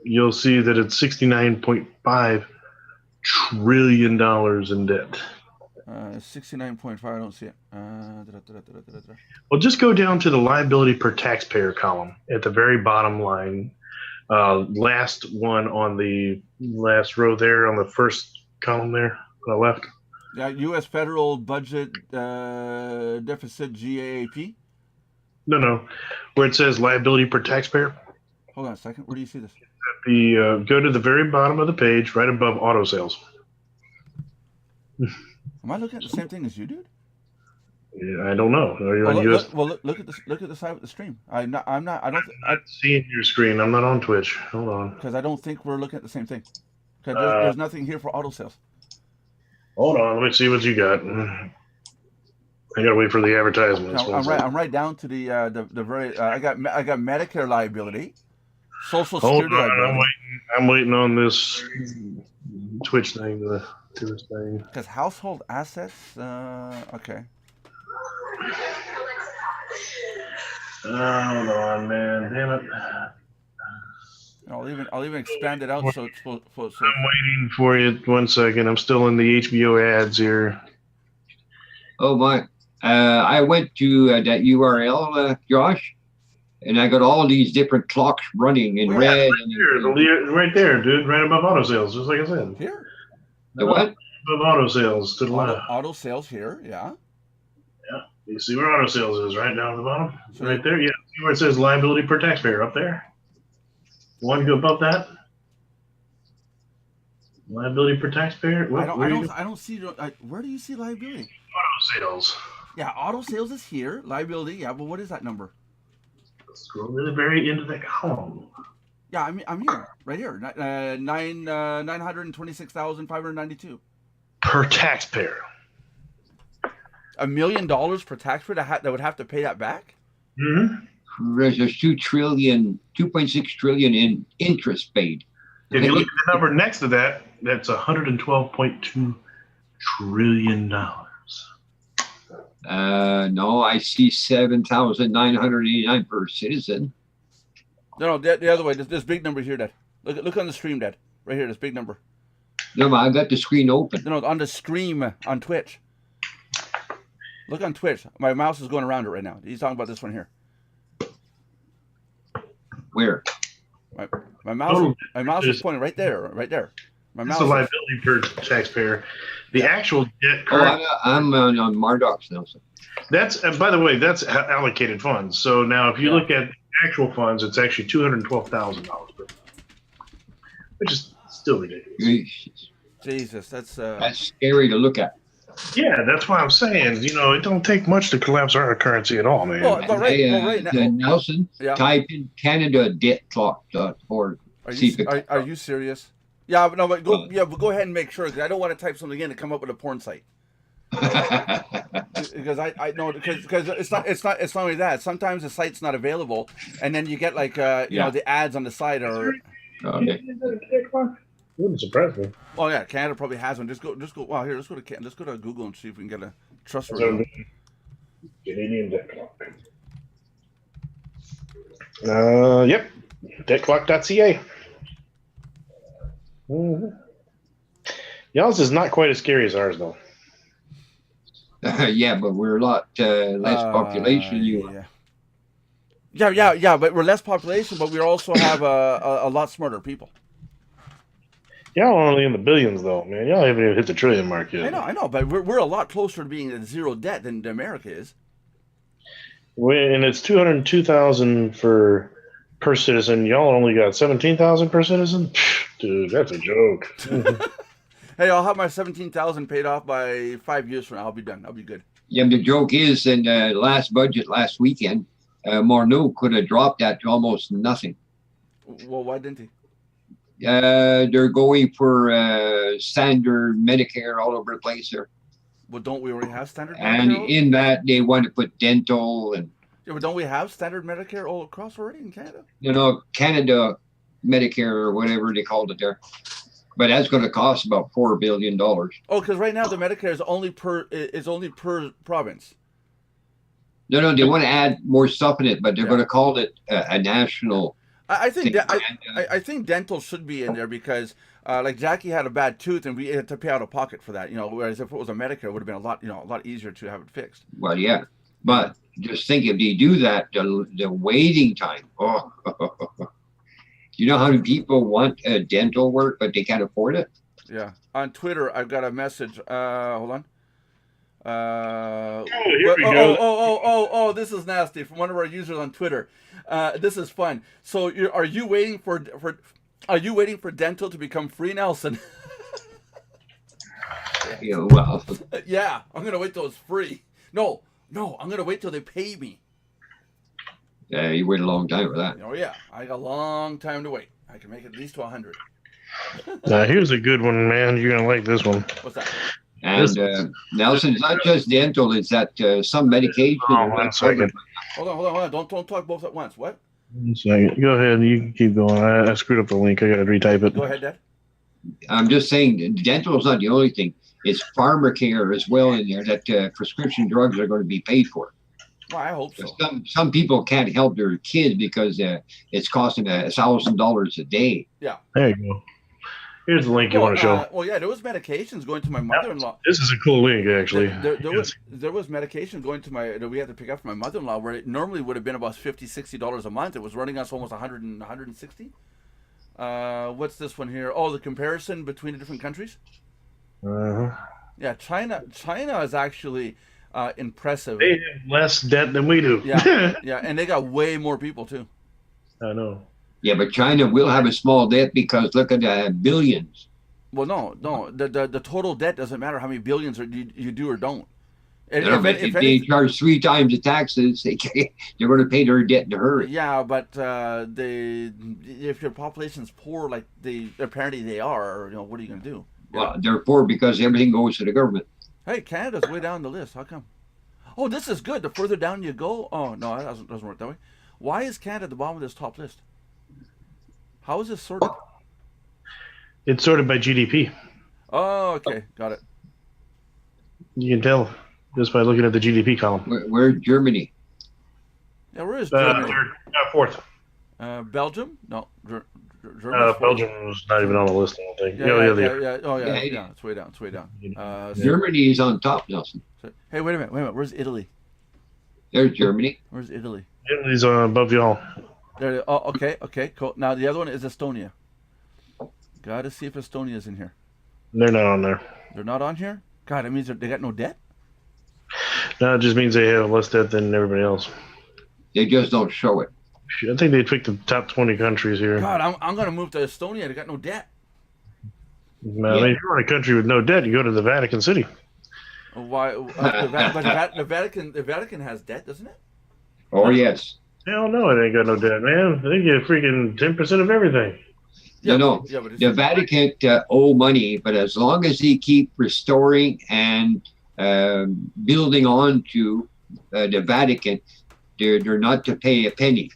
B: You'll see that it's $69.5 trillion in debt.
A: 69.5. I don't see it.
B: Well, just go down to the liability per taxpayer column at the very bottom line. Last one on the last row there on the first column there on the left.
A: Yeah, U.S. federal budget deficit GAAP.
B: No, where it says liability per taxpayer.
A: Hold on a second. Where do you see this?
B: Go to the very bottom of the page, right above auto sales.
A: Am I looking at the same thing as you, dude?
B: Yeah, I don't know. Are you on US?
A: Look at this. Look at the side of the stream. I'm not. I don't.
B: I'm not seeing your screen. I'm not on Twitch. Hold on.
A: Because I don't think we're looking at the same thing. Because there's nothing here for auto sales.
B: Hold on. Let me see what you got. I gotta wait for the advertisements.
A: I'm right down to the very. I got Medicare liability, Social Security liability.
B: I'm waiting on this Twitch thing to do this thing.
A: Because household assets. Okay.
B: Hold on, man. Damn it.
A: I'll even expand it out so it's so.
B: I'm waiting for you. 1 second. I'm still in the HBO ads here.
C: Oh my! I went to that URL, Josh, and I got all these different clocks running in red.
B: Right there, dude. Right above auto sales, just like I said.
A: Here.
C: The what?
B: Above auto sales to the left.
A: Auto sales here, yeah.
B: Yeah. You see where auto sales is, right down at the bottom?
A: So
B: right there, yeah. See where it says liability per taxpayer up there? One go above that? Liability per taxpayer?
A: I don't see. Where do you see liability?
B: Auto sales.
A: Yeah, auto sales is here. Liability, yeah, but what is that number?
B: Scroll to the very end of that column.
A: Yeah, I'm here, right here. 926,592
C: per taxpayer.
A: $1 million per taxpayer that would have to pay that back?
B: Mm-hmm.
C: There's 2.6 trillion in interest paid.
B: If you look at the number next to that, that's $112.2 trillion.
C: No, I see 7,989 per citizen.
A: No, the other way. This big number here, Dad. Look on the stream, Dad. Right here, this big number.
C: No, I got the screen open.
A: No, on the stream on Twitch. Look on Twitch. My mouse is going around it right now. He's talking about this one here.
C: Where?
A: My mouse is pointing right there, My mouse.
B: It's a liability per taxpayer. The actual debt.
C: I'm on Mardox now.
B: That's by the way, that's allocated funds. So now, if you look at actual funds, it's actually $212,000 per, which is still ridiculous.
A: Jesus, that's
C: scary to look at.
B: Yeah, that's what I'm saying. You know, it don't take much to collapse our currency at all, man.
A: Well, right now,
C: Nelson, type in CanadaDebtClock.org.
A: Are you serious? Yeah, but no, but go ahead and make sure, because I don't want to type something in to come up with a porn site. Because I know, because it's not only that. Sometimes the site's not available, and then you get like you know, the ads on the site are.
C: Okay.
B: Wouldn't surprise me.
A: Oh yeah, Canada probably has one. Just go. Well, here, let's go to Google and see if we can get a trustworthy one.
B: Canadian debt clock. Yep, debtclock.ca. Mm-hmm. Y'all's is not quite as scary as ours, though.
C: Yeah, but we're a lot less population than you are.
A: Yeah, but we're less population, but we also have a lot smarter people.
B: Y'all are only in the billions, though, man. Y'all haven't even hit the trillion mark yet.
A: I know, but we're a lot closer to being at zero debt than America is.
B: And it's 202,000 per citizen. Y'all only got 17,000 per citizen. Dude, that's a joke.
A: Hey, I'll have my 17,000 paid off by 5 years from now. I'll be done. I'll be good.
C: Yeah, the joke is, in the last budget last weekend, Marnox could have dropped that to almost nothing.
A: Well, why didn't he?
C: They're going for standard Medicare all over the place there.
A: Well, don't we already have standard
C: Medicare? And in that, they want to put dental and.
A: Yeah, but don't we have standard Medicare all across already in Canada?
C: You know, Canada Medicare or whatever they called it there. But that's going to cost about $4 billion.
A: Oh, because right now the Medicare is only per province.
C: No, they want to add more stuff in it, but they're going to call it a national.
A: I think dental should be in there because, like Jackie had a bad tooth and we had to pay out of pocket for that. You know, whereas if it was a Medicare, it would have been a lot easier to have it fixed.
C: Well, yeah, but just think if they do that, the waiting time. Oh. You know how many people want dental work, but they can't afford it?
A: Yeah. On Twitter, I've got a message. Hold on. This is nasty from one of our users on Twitter. This is fun. So, are you waiting for dental to become free, Nelson?
C: Yeah, well.
A: Yeah, I'm gonna wait till it's free. No, I'm gonna wait till they pay me.
C: Yeah, you wait a long time for that.
A: Oh yeah, I got a long time to wait. I can make it at least to 100.
B: Now here's a good one, man. You're gonna like this one.
A: What's that?
C: And Nelson, it's not just dental; it's that some medication.
B: One second.
A: Hold on. Don't talk both at once. What?
B: 1 second. Go ahead. You can keep going. I screwed up the link. I gotta retype it.
A: Go ahead, Dad.
C: I'm just saying, dental is not the only thing. It's pharmacare as well in there that prescription drugs are going to be paid for.
A: Well, I hope so.
C: Some people can't help their kids because it's costing $1,000 a day.
A: Yeah.
B: There you go. Here's the link you want to show.
A: Well, yeah, there was medications going to my mother-in-law.
B: This is a cool link, actually.
A: There was medication going to that we had to pick up for my mother-in-law, where it normally would have been about $50, $60 a month. It was running us almost 100 and 160. What's this one here? Oh, the comparison between the different countries. Yeah, China is actually impressive.
B: They have less debt than we do.
A: Yeah, and they got way more people too.
B: I know.
C: Yeah, but China will have a small debt because look at the billions.
A: Well, no. The total debt doesn't matter how many billions you do or don't.
C: If they charge 3 times the taxes, they're going to pay their debt in a hurry.
A: Yeah, but if your population's poor, like apparently they are, what are you going to do?
C: Well, they're poor because everything goes to the government.
A: Hey, Canada's way down the list. How come? Oh, this is good. The further down you go, oh no, that doesn't work that way. Why is Canada at the bottom of this top list? How is this sorted?
B: It's sorted by GDP.
A: Oh, okay, got it.
B: You can tell just by looking at the GDP column.
C: Where's Germany?
A: Yeah, where is Germany?
B: Fourth.
A: Belgium? No,
B: Belgium was not even on the list, I don't think.
A: Yeah. Oh, yeah. It's way down.
C: Germany is on top, Nelson.
A: Hey, wait a minute. Where's Italy?
C: There's Germany.
A: Where's Italy?
B: Italy's above y'all.
A: There. Oh, okay, cool. Now the other one is Estonia. Got to see if Estonia's in here.
B: They're not on there.
A: They're not on here? God, that means they got no debt?
B: No, it just means they have less debt than everybody else.
C: They just don't show it.
B: I think they picked the top 20 countries here.
A: God, I'm going to move to Estonia. They got no debt.
B: No, I mean, if you're in a country with no debt, you go to the Vatican City.
A: Why? The Vatican has debt, doesn't it?
C: Oh, yes.
B: Hell no, it ain't got no debt, man. They get freaking 10% of everything.
C: No.
A: Yeah, but
C: The Vatican owe money, but as long as they keep restoring and building on to the Vatican, they're not to pay a penny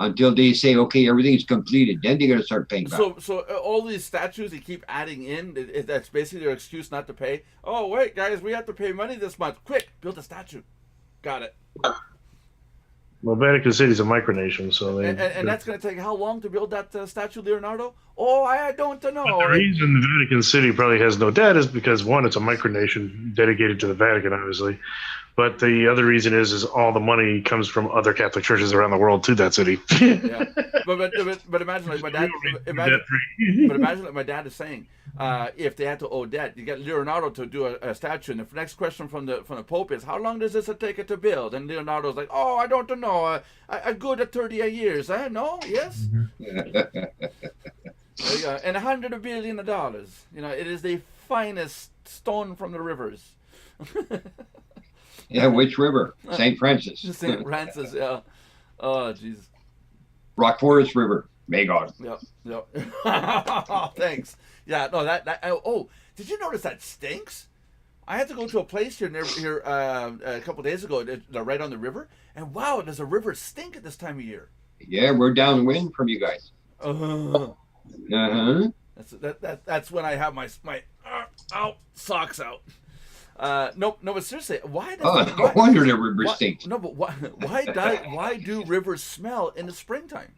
C: until they say, okay, everything's completed. Then they're going to start paying back.
A: So all these statues they keep adding in, that's basically their excuse not to pay. Oh, wait, guys, we have to pay money this month. Quick, build a statue. Got it.
B: Well, Vatican City's a micronation, so they...
A: And that's going to take how long to build that statue, Leonardo? Oh, I don't know.
B: But the reason the Vatican City probably has no debt is because, one, it's a micronation dedicated to the Vatican, obviously. But the other reason is all the money comes from other Catholic churches around the world to that city.
A: Yeah. But imagine like my dad. Imagine like my dad is saying, if they had to owe debt, you get Leonardo to do a statue, and the next question from the Pope is, how long does this take it to build? And Leonardo's like, oh, I don't know, a good 30 years. No, yes. And $100 billion. You know, it is the finest stone from the rivers.
C: Yeah, which river? St. Francis.
A: St. Francis, yeah. Oh, Jesus.
C: Rock Forest River. May God.
A: Yep. Thanks. Yeah, no, oh, did you notice that stinks? I had to go to a place here a couple days ago, right on the river, and wow, does the river stink at this time of year?
C: Yeah, we're downwind from you guys.
A: That's when I have my socks out. No, but seriously, why does?
C: No wonder the river stinks.
A: No, but why do rivers smell in the springtime?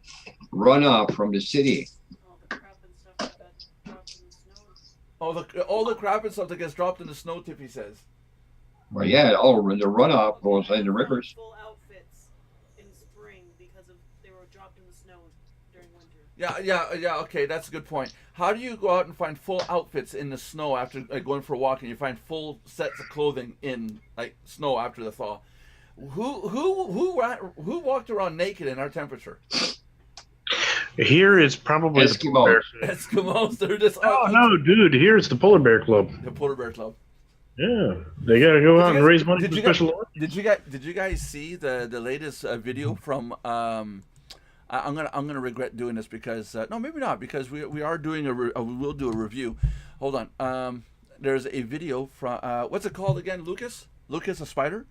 C: Runoff from the city.
D: All the crap and stuff that gets dropped in the snow.
A: All the crap and stuff that gets dropped in the snow, Tiffy says.
C: Well, yeah, all the runoff goes in the rivers.
D: Full outfits in spring because they were dropped in the snow during winter.
A: Yeah. Okay, that's a good point. How do you go out and find full outfits in the snow after going for a walk, and you find full sets of clothing in like snow after the thaw? Who walked around naked in our temperature?
B: Here it's probably the Polar Bear.
A: Eskimos. They're just.
B: Oh no, dude! Here's the Polar Bear Club.
A: The Polar Bear Club.
B: Yeah, they gotta go out and raise money for special Olympics.
A: Did you guys see the latest video from? I'm gonna regret doing this because no, maybe not, because we are doing we will do a review. Hold on. There's a video from what's it called again? Lucas a spider.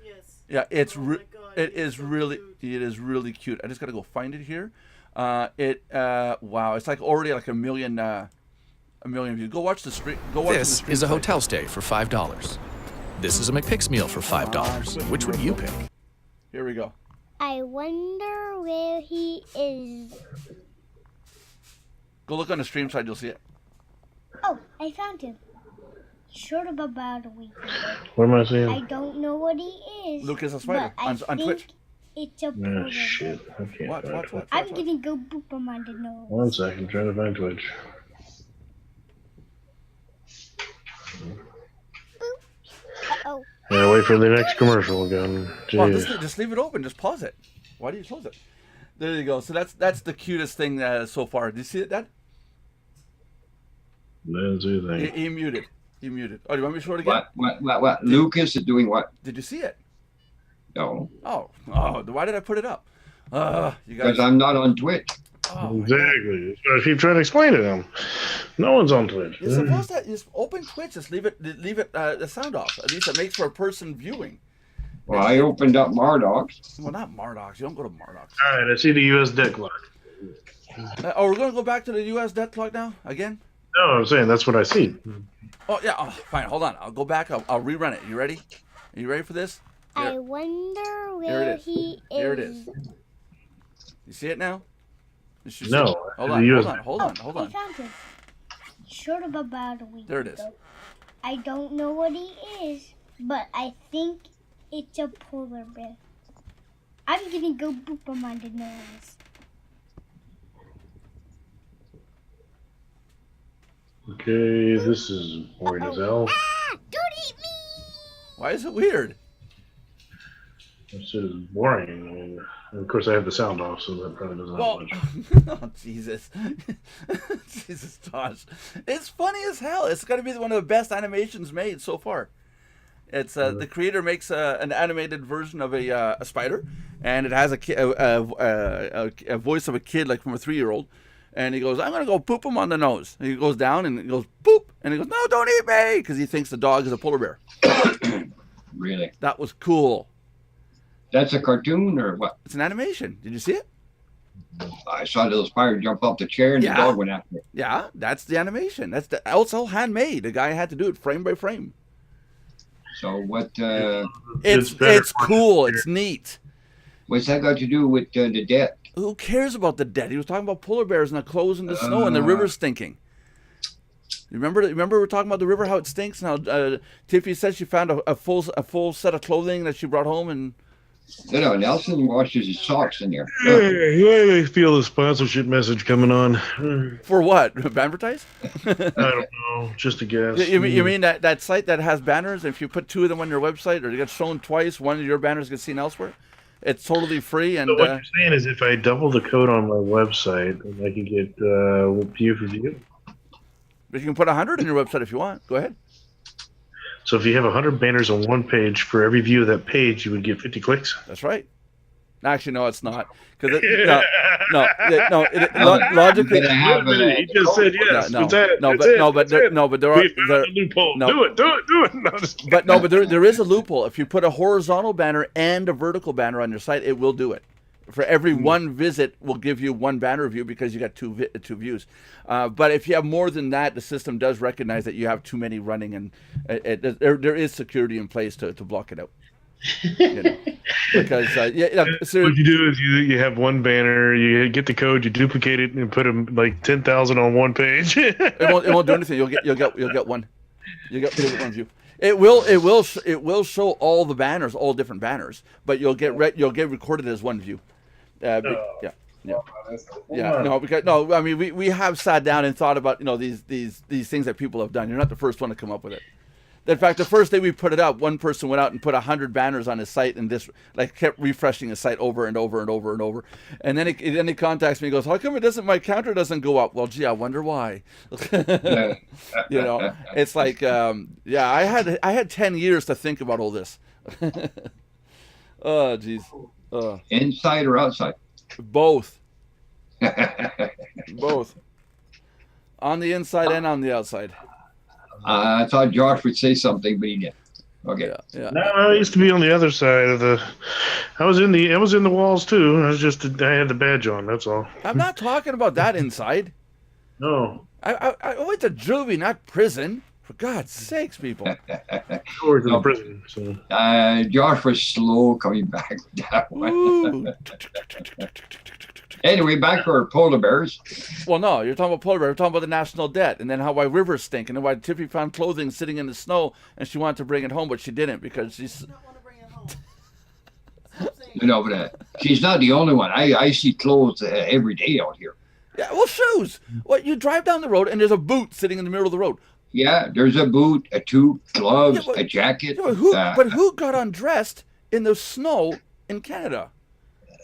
D: Yes.
A: Yeah, it's
D: God,
A: it is really cute. I just gotta go find it here. Wow, it's like already like a million views. Go watch the stream.
E: This is a hotel stay for $5. This is a McPick's meal for $5. Which would you pick?
A: Here we go.
F: I wonder where he is.
A: Go look on the stream side, you'll see it.
F: Oh, I found him. Short of about a week ago.
B: What am I seeing?
F: I don't know what he is.
A: Lucas a spider
F: but
A: on Twitch.
F: It's a
B: Oh
F: polar
B: shit! I can't
A: What?
B: find Twitch.
F: I'm gonna go boop him on the nose.
B: 1 second, trying to find Twitch.
F: Uh-oh.
B: Yeah, wait for the next commercial again.
A: Well,
B: Jeez.
A: just leave it open. Just pause it. Why do you close it? There you go. So that's the cutest thing so far. Did you see it, Dad?
B: That's the thing.
A: He muted. Oh, do you want me to show it again?
C: What? Lucas is doing what?
A: Did you see it?
C: No.
A: Oh, why did I put it up? You guys.
C: Because I'm not on Twitch.
A: Oh, my God.
B: Exactly. So I keep trying to explain to them. No one's on Twitch.
A: You're supposed to just open Twitch. Just leave it the sound off. At least it makes for a person viewing.
C: Well, I opened up Mardox.
A: Well, not Mardox. You don't go to Mardox.
B: All right, I see the U.S. debt clock.
A: We're going to go back to the U.S. debt clock now again.
B: No, I'm saying that's what I see.
A: Oh yeah. Oh, fine. Hold on. I'll go back. I'll rerun it. You ready? Are you ready for this?
F: I wonder
A: Here
F: where
A: it is.
F: he is.
A: Here it is. You see it now?
B: No.
A: Hold on.
F: I found him. Short of about a week
A: There it is.
F: ago. I don't know what he is, but I think it's a polar bear. I'm gonna go boop him on the nose.
B: Okay, this is boring as hell.
F: Ah! Don't eat me!
A: Why is it weird?
B: This is boring. I mean, of course, I have the sound off, so that probably doesn't help much.
A: Oh, Jesus. Jesus, Josh. It's funny as hell. It's got to be one of the best animations made so far. It's the creator makes an animated version of a spider, and it has a voice of a kid, like from a 3-year-old. And he goes, I'm going to go poop him on the nose. And he goes down and he goes, poop. And he goes, no, don't eat me. Because he thinks the dog is a polar bear.
C: Really?
A: That was cool.
C: That's a cartoon or what?
A: It's an animation. Did you see it?
C: I saw the little spider jump off the chair and the dog went after it.
A: Yeah, that's the animation. That's it's all handmade. The guy had to do it frame by frame.
C: So what?
A: It's cool. It's neat.
C: What's that got to do with the dead?
A: Who cares about the dead? He was talking about polar bears and the clothes in the snow and the river stinking. You remember we were talking about the river, how it stinks, and how Tiffy said she found a full set of clothing that she brought home, and
C: Nelson washes his socks in there.
B: I feel the sponsorship message coming on.
A: For what? Advertise?
B: I don't know. Just a guess.
A: You mean that site that has banners? If you put 2 of them on your website, or they get shown twice, one of your banners gets seen elsewhere? It's totally free. And
B: so what you're saying is, if I double the code on my website, I can get view for view.
A: But you can put 100 on your website if you want. Go ahead.
B: So if you have 100 banners on one page, for every view of that page, you would get 50 clicks.
A: That's right. Actually, no, it's not. Because logically,
B: he just said yes.
A: No, but there are
B: loophole.
A: No.
B: Do it. No,
A: but there is a loophole. If you put a horizontal banner and a vertical banner on your site, it will do it. For every one visit, will give you 1 banner view because you got 2 views. But if you have more than that, the system does recognize that you have too many running, and there is security in place to block it out. Because
B: what you do is you have one banner, you get the code, you duplicate it, and put them like 10,000 on one page.
A: it won't do anything. You'll get one. You get one view. It will show all the banners, all different banners, but you'll get recorded as one view. Yeah. I mean, we have sat down and thought about these things that people have done. You're not the first one to come up with it. In fact, the first day we put it up, one person went out and put 100 banners on his site, and this kept refreshing his site over and over and over and over. And then he contacts me and goes, "How come my counter doesn't go up?" Well, gee, I wonder why. It's like, I had 10 years to think about all this. Oh, geez.
C: Inside or outside?
A: Both. Both. On the inside and on the outside.
C: I thought Josh would say something, but he didn't. Okay.
A: Yeah.
B: No, I used to be on the other side of the. I was in the walls too. I had the badge on. That's all.
A: I'm not talking about that inside.
B: No.
A: I went to juvie, not prison. For God's sakes, people.
B: I worked in prison. So.
C: Josh was slow coming back that one. Anyway, back to our polar bears.
A: Well, no, you're talking about polar bears. We're talking about the national debt, and then why rivers stink, and then why Tiffy found clothing sitting in the snow, and she wanted to bring it home, but she didn't because she's.
D: Not want to bring it home.
C: No, but she's not the only one. I see clothes every day out here.
A: Yeah, well, shoes. What, you drive down the road, and there's a boot sitting in the middle of the road.
C: Yeah, there's a boot, a toque, gloves, a jacket.
A: Yeah, but who got undressed in the snow in Canada?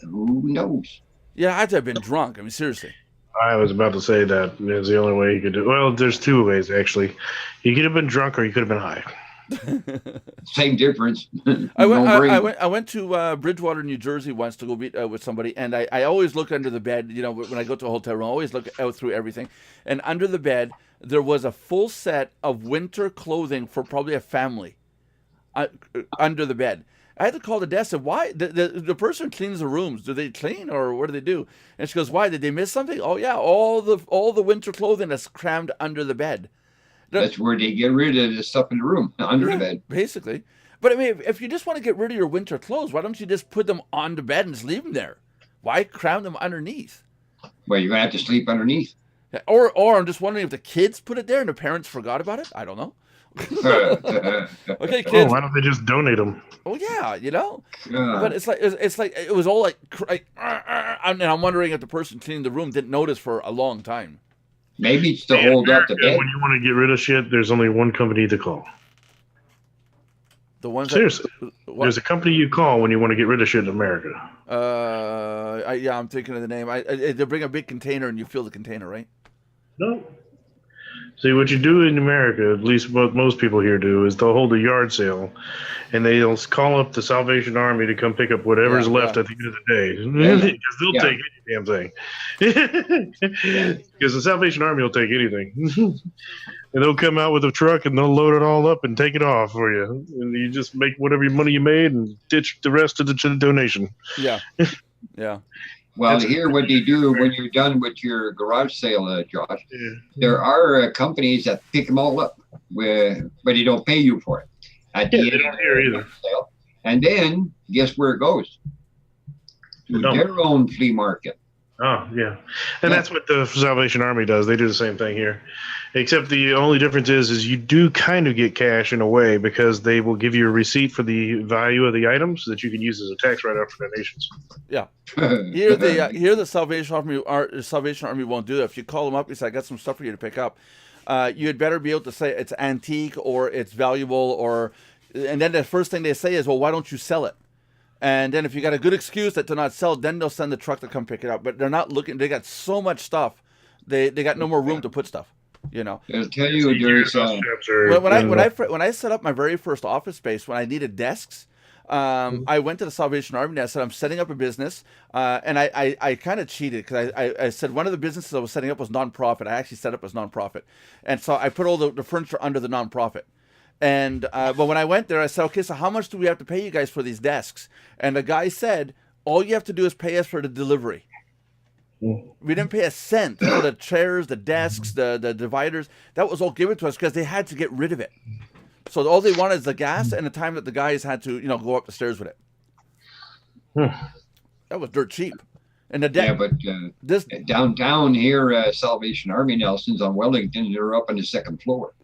C: Who knows?
A: Yeah, I had to have been drunk. I mean, seriously.
B: I was about to say that is the only way you could do it. Well, there's 2 ways, actually. You could have been drunk or you could have been high.
C: Same difference.
A: I went to Bridgewater, New Jersey once to go meet with somebody, and I always look under the bed. When I go to a hotel room, I always look out through everything. And under the bed, there was a full set of winter clothing for probably a family under the bed. I had to call the desk and why the person cleans the rooms. Do they clean or what do they do? And she goes, "Why did they miss something?" "Oh yeah, all the winter clothing that's crammed under the bed."
C: That's where they get rid of the stuff in the room under the bed,
A: basically. But I mean, if you just want to get rid of your winter clothes, why don't you just put them on the bed and just leave them there? Why cram them underneath?
C: Well, you're gonna have to sleep underneath.
A: Or I'm just wondering if the kids put it there and the parents forgot about it. I don't know. Okay, kids.
B: Why don't they just donate them?
A: Oh yeah, But it's like it was all like, and I'm wondering if the person cleaning the room didn't notice for a long time.
C: Maybe it's to hold up the bed.
B: When you want to get rid of shit, there's only one company to call.
A: The ones
B: seriously, there's a company you call when you want to get rid of shit in America.
A: I'm thinking of the name. They bring a big container and you fill the container, right?
B: No. See, what you do in America, at least what most people here do, is they'll hold a yard sale, and they'll call up the Salvation Army to come pick up whatever's left at the end of the day, because they'll take any damn thing. Because the Salvation Army will take anything, and they'll come out with a truck and they'll load it all up and take it off for you, and you just make whatever money you made and ditch the rest of the donation.
A: Yeah, yeah.
C: Well, here what they do when you're done with your garage sale, Josh, there are companies that pick them all up, but they don't pay you for it. At the end
B: they don't hear either.
C: Sale. And then guess where it goes? To their own flea market.
B: Oh, yeah. And that's what the Salvation Army does. They do the same thing here. Except the only difference is you do kind of get cash in a way, because they will give you a receipt for the value of the items that you can use as a tax write-off for donations.
A: Yeah. Here the Salvation Army won't do that. If you call them up, you say, I got some stuff for you to pick up. You'd better be able to say it's antique or it's valuable, and then the first thing they say is, well, why don't you sell it? And then if you got a good excuse that to not sell it, then they'll send the truck to come pick it up. But they're not looking. They got so much stuff. They got no more room to put stuff. You know.
C: I'll tell you, there's
A: when I set up my very first office space, when I needed desks, I went to the Salvation Army and I said, I'm setting up a business. And I kind of cheated, because I said one of the businesses I was setting up was nonprofit. I actually set up as nonprofit. And so I put all the furniture under the nonprofit. And but when I went there, I said, okay, so how much do we have to pay you guys for these desks? And the guy said, all you have to do is pay us for the delivery. We didn't pay a cent for the chairs, the desks, the dividers. That was all given to us because they had to get rid of it. So all they wanted is the gas and the time that the guys had to, go up the stairs with it. That was dirt cheap. And
C: but downtown here, Salvation Army Nelson's on Wellington, they're up on the second floor.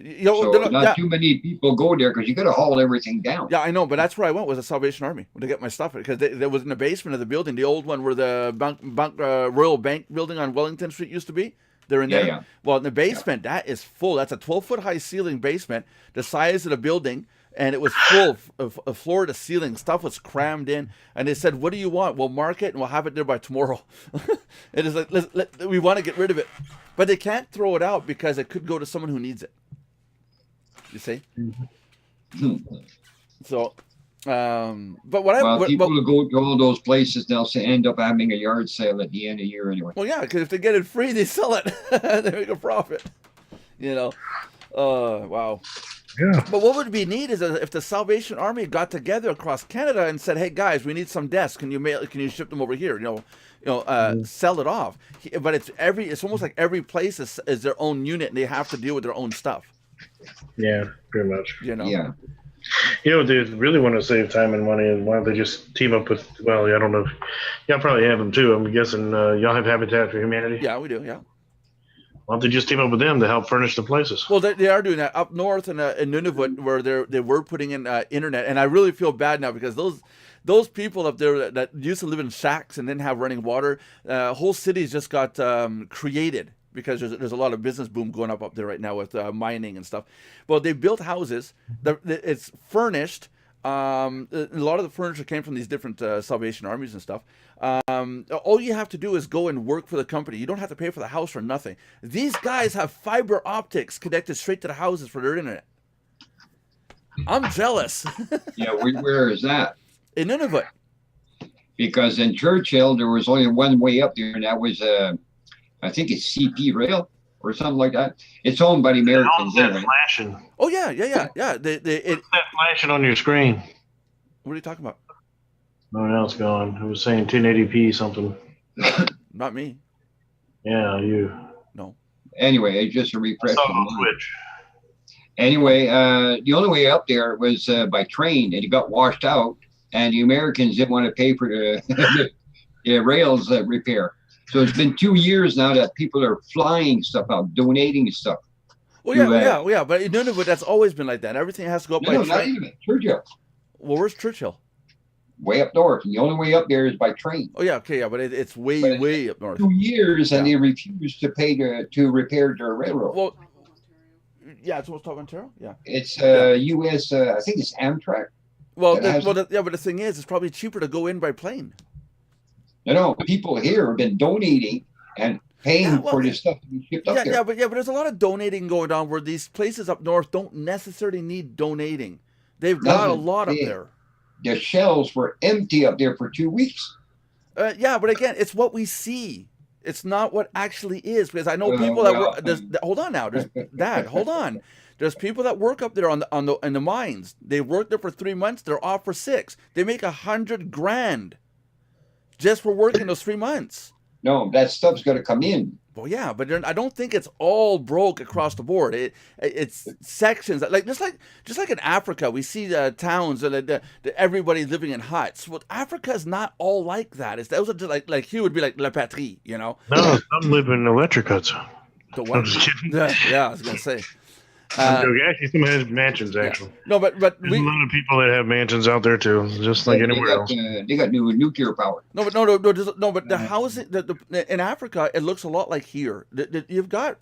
C: Not too many people go there because you got to haul everything down.
A: Yeah, I know, but that's where I went, was the Salvation Army to get my stuff, because there was in the basement of the building, the old one where the Royal Bank building on Wellington Street used to be. They're in there. Yeah. Well, in the basement, that is full. That's a 12-foot high ceiling basement, the size of the building, and it was full of floor to ceiling. Stuff was crammed in, and they said, "What do you want? We'll mark it and we'll have it there by tomorrow." It is like we want to get rid of it, but they can't throw it out because it could go to someone who needs it. You see? So, but
C: people who go to all those places, they'll end up having a yard sale at the end of the year anyway.
A: Well, yeah, because if they get it free, they sell it. They make a profit. Wow.
B: Yeah.
A: But what would be neat is if the Salvation Army got together across Canada and said, "Hey guys, we need some desks. Can you ship them over here? Sell it off." But it's almost like every place is their own unit, and they have to deal with their own stuff.
B: Yeah, pretty much.
C: Yeah.
B: They really want to save time and money, and why don't they just team up with? Well, I don't know. Y'all probably have them too. I'm guessing y'all have Habitat for Humanity.
A: Yeah, we do. Yeah.
B: Why don't they just team up with them to help furnish the places?
A: Well, they are doing that up north in Nunavut, where they were putting in internet, and I really feel bad now because those people up there that used to live in shacks and didn't have running water, whole cities just got created. Because there's a lot of business boom going up there right now with mining and stuff. Well, they built houses. It's furnished. A lot of the furniture came from these different Salvation Armies and stuff. All you have to do is go and work for the company. You don't have to pay for the house or nothing. These guys have fiber optics connected straight to the houses for their internet. I'm jealous.
C: Yeah, where is that?
A: In Nunavut.
C: Because in Churchill, there was only one way up there, and that was I think it's CP Rail or something like that. It's owned by the Americans.
B: That flashing.
A: Oh yeah. It's
B: that flashing on your screen.
A: What are you talking about?
B: Oh, now it's gone. It was saying 1080p something.
A: Not me.
B: Yeah, you.
A: No.
C: Anyway, it's just a refresh.
B: On Twitch.
C: Anyway, the only way up there was by train, and it got washed out, and the Americans didn't want to pay for the rails repair. So it's been 2 years now that people are flying stuff out, donating stuff.
A: Well, yeah. But in Nunavut, that's always been like that. Everything has to go up by train.
C: No, not even Churchill.
A: Well, where's Churchill?
C: Way up north. And the only way up there is by train.
A: Oh, yeah, okay, yeah, but it's way up north.
C: 2 years, and they refused to pay to repair their railroad.
A: Well, yeah, it's what's talking Ontario. Yeah,
C: it's U.S. I think it's Amtrak.
A: Well, but the thing is, it's probably cheaper to go in by plane.
C: No, people here have been donating, and paying
A: well,
C: for the stuff to be shipped up there.
A: but there's a lot of donating going on where these places up north don't necessarily need donating. They've got a lot up there.
C: The shelves were empty up there for 2 weeks.
A: Yeah, but again, it's what we see. It's not what actually is, because I know people that work. Hold on now, Dad. Hold on. There's people that work up there in the mines. They work there for 3 months. They're off for 6. They make $100,000 just for working those 3 months.
C: No, that stuff's going to come in.
A: Well, yeah, but I don't think it's all broke across the board. It's sections like just like in Africa, we see towns that everybody living in huts. Well, Africa is not all like that. Those are just like he would be like La Patrie, you know.
B: No, some live in electric huts.
A: The one,
B: I'm just kidding.
A: yeah, I was gonna say.
B: Actually, some have mansions. Actually,
A: no, but
B: there's a lot of people that have mansions out there too, just like anywhere else.
C: They got new nuclear power.
A: No, but the housing in Africa, it looks a lot like here. You've got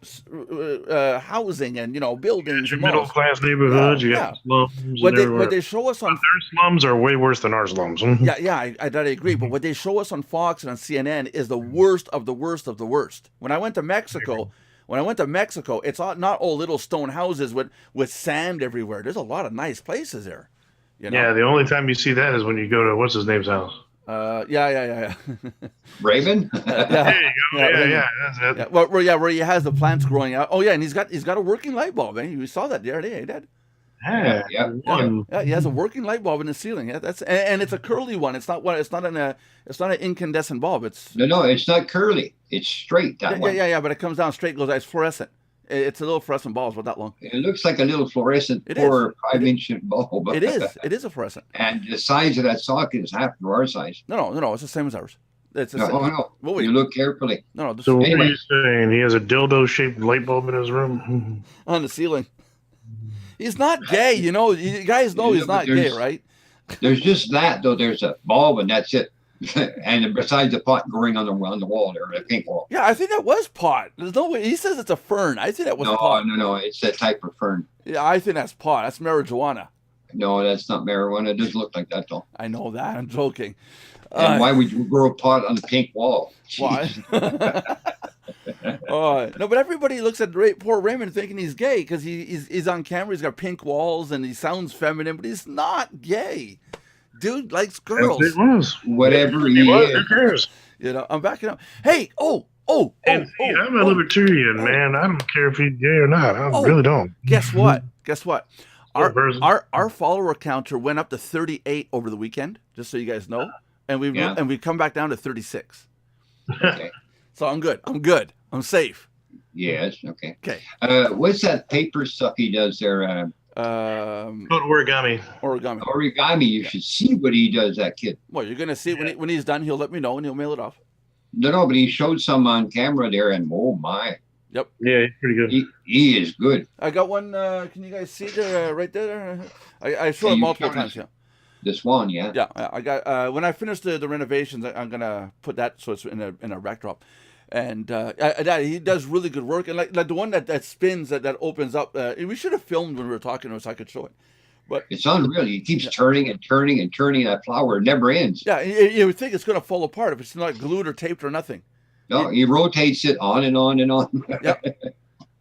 A: housing and buildings.
B: Your middle class neighborhoods. You got slums.
A: What they show us on
B: their slums are way worse than our slums.
A: I agree. But what they show us on Fox and on CNN is the worst of the worst of the worst. When I went to Mexico. It's not all little stone houses with sand everywhere. There's a lot of nice places there.
B: Yeah, the only time you see that is when you go to what's his name's house.
A: Yeah.
C: Raven.
B: There you go. Yeah, that's it.
A: Yeah, where he has the plants growing out. Oh yeah, and he's got a working light bulb. Man, you saw that the other day, Dad.
B: Yeah.
A: He has a working light bulb in the ceiling. Yeah, and it's a curly one. It's not an incandescent bulb.
C: No, it's not curly. It's straight. That one.
A: Yeah. But it comes down straight. Goes. It's fluorescent. It's a little fluorescent bulb. It's about that long.
C: It looks like a little fluorescent 4 or 5 inch bulb.
A: It is. It is a fluorescent.
C: And the size of that socket is half of our size.
A: No. It's the same as ours.
C: No. You look carefully.
A: No.
B: So what are you saying? He has a dildo-shaped light bulb in his room
A: on the ceiling. He's not gay, you guys know he's not gay, right?
C: There's just that, though. There's a bulb, and that's it. And besides the pot growing on the wall there, the pink wall.
A: Yeah, I think that was pot. There's no way. He says it's a fern. I think that was pot.
C: No. It's that type of fern.
A: Yeah, I think that's pot. That's marijuana.
C: No, that's not marijuana. It doesn't look like that, though.
A: I know that. I'm joking.
C: And why would you grow a pot on the pink wall?
A: Why? No, but everybody looks at poor Raymond thinking he's gay because he's on camera. He's got pink walls and he sounds feminine, but he's not gay. Dude likes girls.
B: It was.
C: Whatever he is.
B: Who cares?
A: I'm backing up. Hey,
B: I'm a libertarian, man. I don't care if he's gay or not. I really don't.
A: Guess what? Our follower counter went up to 38 over the weekend, just so you guys know. And we've come back down to 36.
C: Okay.
A: So I'm good. I'm safe.
C: Yes. Okay.
A: Okay.
C: What's that paper stuff he does there?
B: Origami.
C: Origami. You should see what he does, that kid.
A: Well, you're gonna see it when he's done. He'll let me know and he'll mail it off.
C: No, but he showed some on camera there, and oh my.
A: Yep.
B: Yeah, he's pretty good.
C: He is good.
A: I got one. Can you guys see there right there? I showed it multiple times. Yeah.
C: This one, yeah.
A: Yeah, I got. When I finish the renovations, I'm gonna put that so it's in a backdrop. And he does really good work, and like the one that spins that opens up. We should have filmed when we were talking, so I could show it. But
C: it's unreal. He keeps turning and turning and turning. That flower. It never ends.
A: Yeah, you would think it's going to fall apart if it's not glued or taped or nothing.
C: No, he rotates it on and on and on.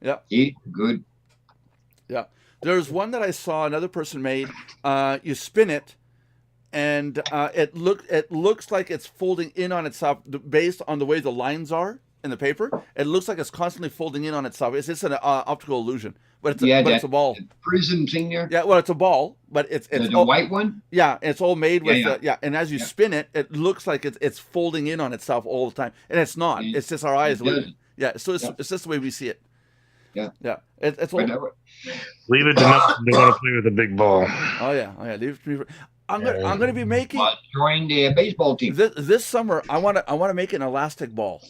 A: Yeah.
C: He's good.
A: Yeah. There's one that I saw another person made. You spin it, and it looks like it's folding in on itself based on the way the lines are in the paper. It looks like it's constantly folding in on itself. It's just an optical illusion, but it's a ball.
C: Prism thing there.
A: Yeah, well, it's a ball, but it's
C: the white one.
A: Yeah, it's all made with and as you spin it, it looks like it's folding in on itself all the time, and it's not. It's just our eyes. Yeah, so it's just the way we see it.
C: Yeah.
A: It's all.
B: Leave it to them. They want to play with a big ball.
A: Oh yeah. Leave it to me. I'm gonna be making.
C: Join the baseball team
A: this summer. I want to make an elastic ball.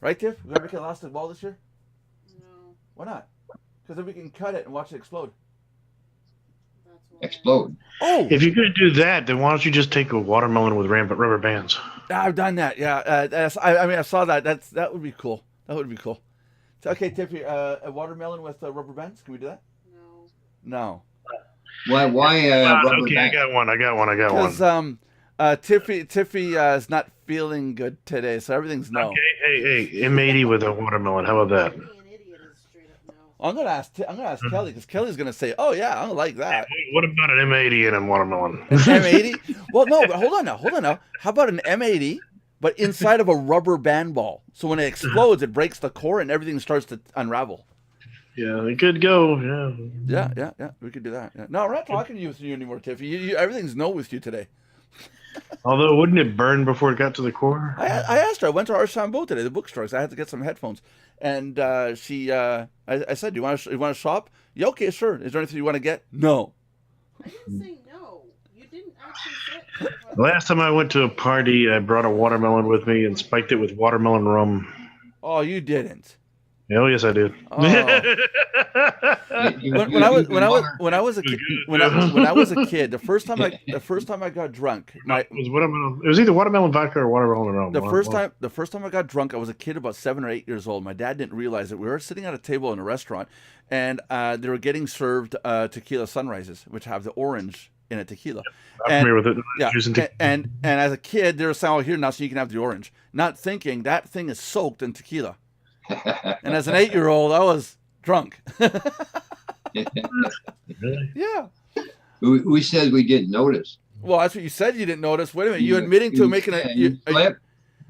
A: Right, Tiff? We're gonna make an elastic ball this year.
D: No.
A: Why not? Because then we can cut it and watch it explode.
C: Explode.
A: Oh!
B: If you're gonna do that, then why don't you just take a watermelon with rubber bands?
A: I've done that. Yeah. I saw that. That would be cool. That would be cool. Okay, Tiffy, a watermelon with rubber bands. Can we do that? No.
C: Why? Rubber
B: okay,
C: bands?
B: I got one.
A: Because Tiffy is not feeling good today, so everything's no.
B: Okay, Hey, M80 with a watermelon. How about that?
D: Being an idiot is straight up no.
A: I'm gonna ask Kelly because Kelly's gonna say, "Oh yeah, I don't like that."
B: What about an M80 and a watermelon?
A: An M80? Well, no, but hold on now. How about an M80, but inside of a rubber band ball? So when it explodes, it breaks the core and everything starts to unravel.
B: Yeah, it could go. Yeah.
A: Yeah. We could do that. Yeah. No, we're not talking to you anymore, Tiffy. Everything's no with you today.
B: Although, wouldn't it burn before it got to the core?
A: I asked her. I went to Archambault today, the bookstore, 'cause I had to get some headphones, and I said, "Do you want to shop?" Yeah, okay, sure. Is there anything you want to get? No.
D: I didn't say no. You didn't actually say.
B: Last time I went to a party, I brought a watermelon with me and spiked it with watermelon rum.
A: Oh, you didn't.
B: Oh, yes, I did.
A: Oh. when I was a kid, the first time I got drunk,
B: it was either watermelon vodka or watermelon rum.
A: The first time I got drunk, I was a kid about 7 or 8 years old. My dad didn't realize it. We were sitting at a table in a restaurant, and they were getting served tequila sunrises, which have the orange in a tequila.
B: I'm familiar with it.
A: Yeah, and as a kid, they were saying, "Oh, here now, so you can have the orange," not thinking that thing is soaked in tequila. And as an 8-year-old, I was drunk. Yeah.
C: Who said we didn't notice?
A: Well, that's what you said. You didn't notice. Wait a minute. You admitting to making
C: you slept?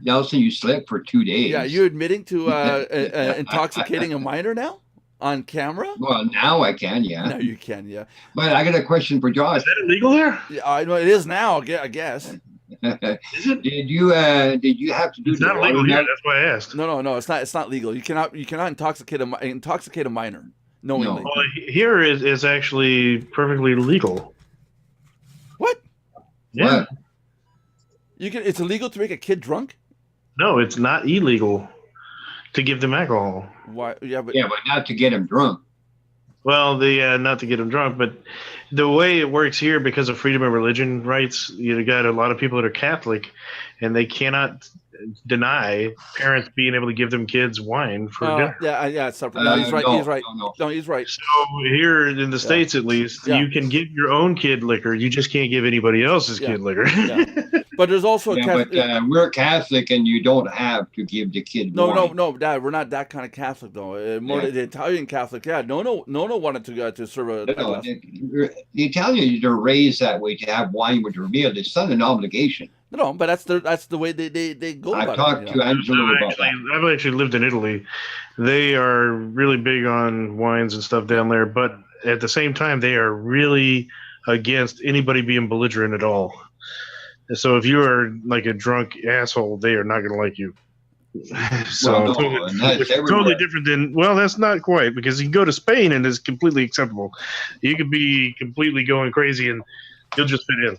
C: Nelson, you slept for 2 days.
A: Yeah, you admitting to intoxicating a minor now on camera?
C: Well, now I can, yeah.
A: Now you can, yeah.
C: But I got a question for Josh.
B: Is that illegal there?
A: Yeah, I know it is now. I guess.
B: Is it?
C: Did you have to do?
B: It's not legal here. That's why I asked.
A: No. It's not legal. You cannot intoxicate a minor knowingly.
B: Well, here is actually perfectly legal.
A: What?
B: Yeah.
C: What?
A: It's illegal to make a kid drunk?
B: No, it's not illegal to give them alcohol.
A: Why? Yeah, but
C: not to get him drunk.
B: Well, not to get them drunk, but the way it works here, because of freedom of religion rights, you got a lot of people that are Catholic, and they cannot deny parents being able to give them kids wine for dinner.
A: Yeah, it's separate. No, he's right.
C: No,
A: he's right.
C: no.
A: He's right.
B: So here in the States, at least, you can give your own kid liquor. You just can't give anybody else's kid liquor.
A: Yeah. But there's also
C: we're Catholic, and you don't have to give the kid wine.
A: No, Dad, we're not that kind of Catholic though. More the Italian Catholic. Yeah, no wanted to serve a.
C: No, the Italians are raised that way, to have wine with their meal. It's not an obligation.
A: No, but that's the way they go about it.
C: I've talked to Angelo about that.
B: I've actually lived in Italy. They are really big on wines and stuff down there, but at the same time, they are really against anybody being belligerent at all. So if you are like a drunk asshole, they are not going to like you. So totally different than, well, that's not quite, because you can go to Spain and it's completely acceptable. You could be completely going crazy and you'll just fit in.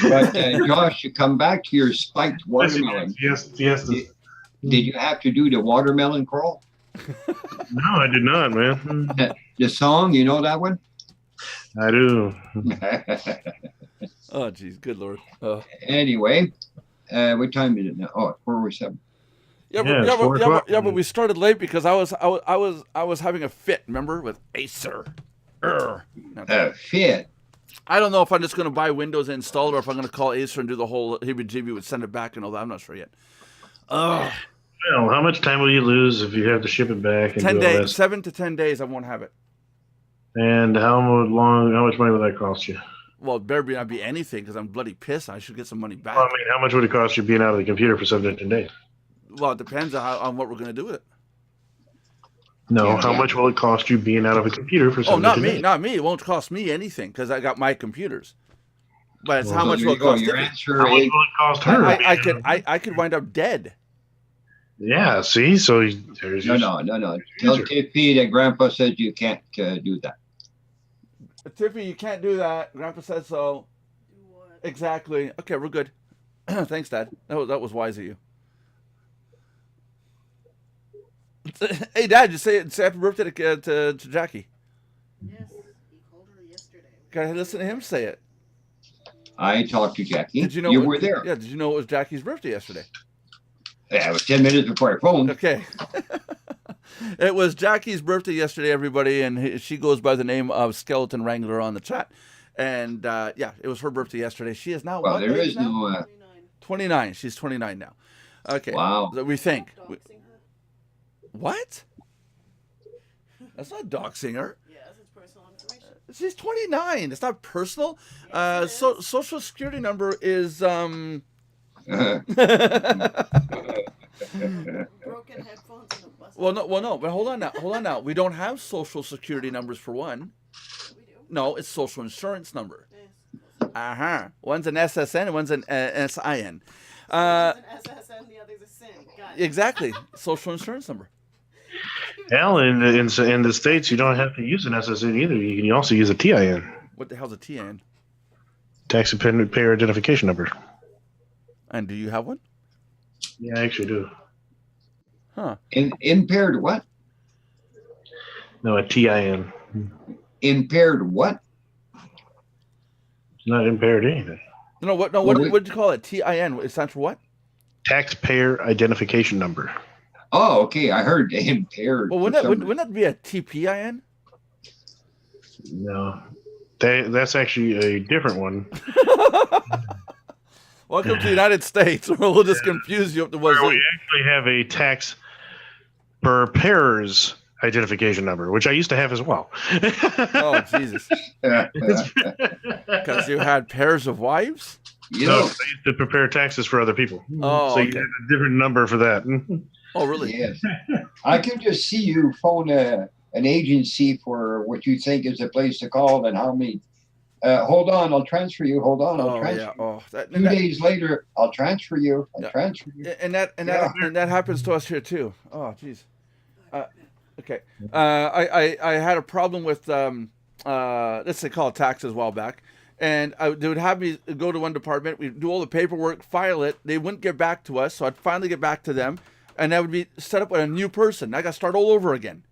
C: But Josh, you come back to your spiked watermelon.
B: Yes.
C: Did you have to do the watermelon crawl?
B: No, I did not, man.
C: The song, you know that one?
B: I do.
A: Oh, geez, good Lord.
C: Anyway, what time is it now? Oh, 4:07.
A: But we started late because I was having a fit. Remember, with Acer.
C: Fit.
A: I don't know if I'm just going to buy Windows and install it, or if I'm going to call Acer and do the whole heebie-jeebie would send it back and all that. I'm not sure yet.
B: Well, how much time will you lose if you have to ship it back? And
A: 10 days, 7 to 10 days, I won't have it.
B: And how much money would that cost you?
A: Well, it better not be anything, because I'm bloody pissed. I should get some money back.
B: Well, I mean, how much would it cost you being out of the computer for 7 to 10 days?
A: Well, it depends on what we're going to do with it.
B: No, how much will it cost you being out of a computer for 7 to 10 days?
A: Not me. It won't cost me anything, because I got my computers. But it's how much will it cost?
C: Your answer
B: how much will it cost her?
A: I could wind up dead.
B: Yeah, see? So there's
C: No. Tell Tiffy that Grandpa said you can't do that.
A: Tiffy, you can't do that. Grandpa said so.
D: Do what?
A: Exactly. Okay, we're good. Thanks, Dad. That was wise of you. Hey, Dad, you say happy birthday to Jackie.
D: Yes, he called her yesterday.
A: Gotta listen to him say it.
C: I talked to Jackie.
A: Did you know
C: you were there?
A: Yeah. Did you know it was Jackie's birthday yesterday?
C: Yeah, it was 10 minutes before I phoned.
A: Okay. It was Jackie's birthday yesterday, everybody, and she goes by the name of Skeleton Wrangler on the chat. And it was her birthday yesterday. She is now
C: Well, there is no
A: 29. She's 29 now. Okay.
C: Wow.
A: We think.
D: Doxing her?
A: What? That's not doxing her.
D: Yes, it's personal information.
A: She's 29. It's not personal.
D: Yes, it is.
A: Social security number is
D: Broken headphones and a bus.
A: well, no. But hold on now. We don't have social security numbers for one.
D: We do.
A: No, it's social insurance number.
D: Yes.
A: One's an SSN and one's an SIN.
D: One's an SSN, the other's a sin. Got it.
A: Exactly. Social insurance number.
B: Hell, in the States, you don't have to use an SSN either. You can also use a TIN,
A: What the hell's a TN?
B: taxpayer identification number.
A: And do you have one?
B: Yeah, I actually do.
A: Huh.
C: Impaired what?
B: No, a TIN.
C: Impaired what?
B: It's not impaired anything.
A: No, what? No, what did you call it? TIN. It stands for what?
B: Taxpayer identification number.
C: Oh, okay. I heard impaired.
A: Well, wouldn't that be a TPIN?
B: No, that's actually a different one.
A: Welcome to the United States. We'll just confuse you up to
B: Where
A: what's
B: we actually have a tax preparer's identification number, which I used to have as well.
A: Oh, Jesus. Because you had pairs of wives?
C: You
B: No,
C: know,
B: I used to prepare taxes for other people.
A: Oh,
B: So
A: okay.
B: you have a different number for that.
A: Oh, really?
C: yes. I can just see you phone an agency for what you think is a place to call and how many. Hold on, I'll transfer you. Hold on, I'll
A: Oh,
C: transfer
A: yeah.
C: you.
A: Oh, that,
C: 2 days later, I'll transfer you. I'll
A: Yeah.
C: transfer you.
A: and that happens to us here too. Oh, jeez. Okay. I had a problem with let's say call it taxes a while back, and they would have me go to one department. We'd do all the paperwork, file it. They wouldn't get back to us, so I'd finally get back to them, and that would be set up with a new person. I got to start all over again.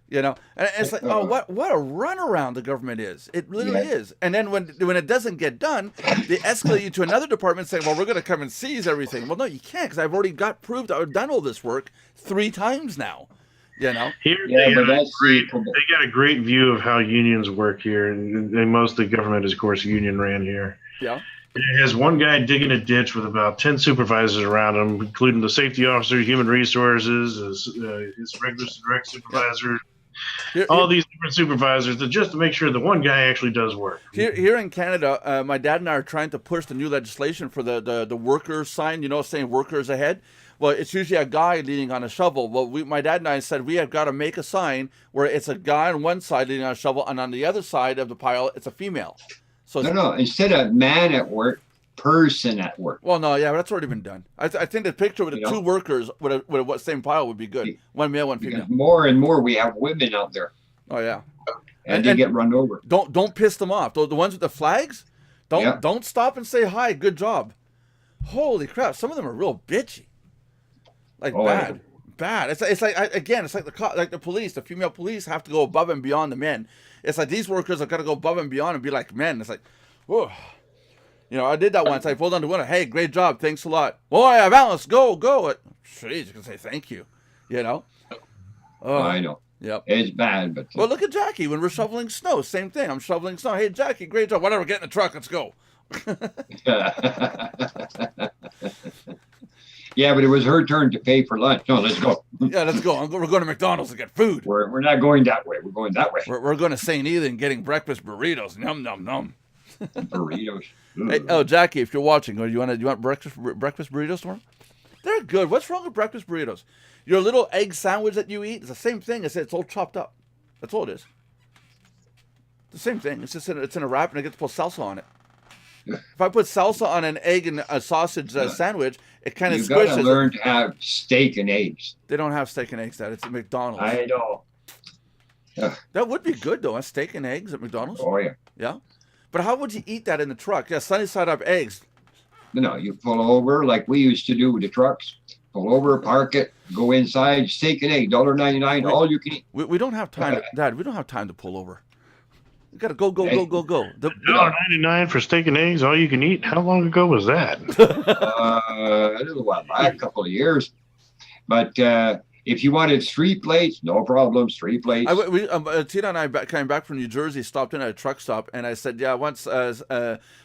A: You know, and it's like, oh, what a runaround the government is. It literally is. And then when it doesn't get done, they escalate you to another department saying, well, we're going to come and seize everything. Well, no, you can't, because I've already got proved I've done all this work 3 times now. You know.
B: Here,
C: Yeah,
B: they,
C: but
B: got
C: that's
B: they got a great view of how unions work here, and most of the government is, of course, union ran here.
A: Yeah.
B: It has one guy digging a ditch with about 10 supervisors around him, including the safety officer, human resources, his regular direct supervisor, all these different supervisors, just to make sure the one guy actually does work.
A: Here in Canada, my dad and I are trying to push the new legislation for the workers sign, you know, saying workers ahead. Well, it's usually a guy leaning on a shovel. Well, my dad and I said we have got to make a sign where it's a guy on one side leaning on a shovel, and on the other side of the pile, it's a female. So
C: No. Instead of man at work, person at work.
A: Well, no, yeah, that's already been done. I think the picture with the two workers with a same pile would be good. One male, one female.
C: Because more and more we have women out there,
A: Oh yeah.
C: and they get run over.
A: Don't piss them off. The ones with the flags, don't stop and say hi. Good job. Holy crap! Some of them are real bitchy. Like bad. It's like it's like the police. The female police have to go above and beyond the men. It's like these workers have got to go above and beyond and be like men. It's like, whoa. You know, I did that once. I pulled on the window. Hey, great job. Thanks a lot. Oh, yeah, Valence, go. Jeez, you can say thank you. You know? Oh,
C: I know.
A: Yep.
C: It's bad, but
A: Well, look at Jackie when we're shoveling snow. Same thing. I'm shoveling snow. Hey, Jackie, great job. Whatever, get in the truck. Let's go.
C: yeah, but it was her turn to pay for lunch. No, let's go.
A: Yeah, let's go. We're going to McDonald's to get food.
C: We're not going that way. We're going that way.
A: We're going to St. Ethan getting breakfast burritos. Num, num, num.
C: Burritos.
A: Hey, Jackie, if you're watching, you want breakfast burritos tomorrow? They're good. What's wrong with breakfast burritos? Your little egg sandwich that you eat is the same thing. It's all chopped up. That's all it is. The same thing. It's just it's in a wrap, and I get to put salsa on it. If I put salsa on an egg and a sausage sandwich, it kind of squishes.
C: You gotta learn to have steak and eggs.
A: They don't have steak and eggs. It's at McDonald's.
C: I know.
A: That would be good though. A steak and eggs at McDonald's.
C: Oh yeah.
A: Yeah. But how would you eat that in the truck? Yeah, sunny side up eggs.
C: No, you pull over like we used to do with the trucks. Pull over, park it, go inside, steak and egg, $1.99, all you can eat.
A: We don't have time, Dad. We don't have time to pull over. You gotta go.
B: $1.99 for steak and eggs, all you can eat. How long ago was that?
C: A little while back, a couple of years. But If you wanted 3 plates, no problem, 3 plates.
A: Tina and I came back from New Jersey, stopped in at a truck stop, and I said, "Yeah, I want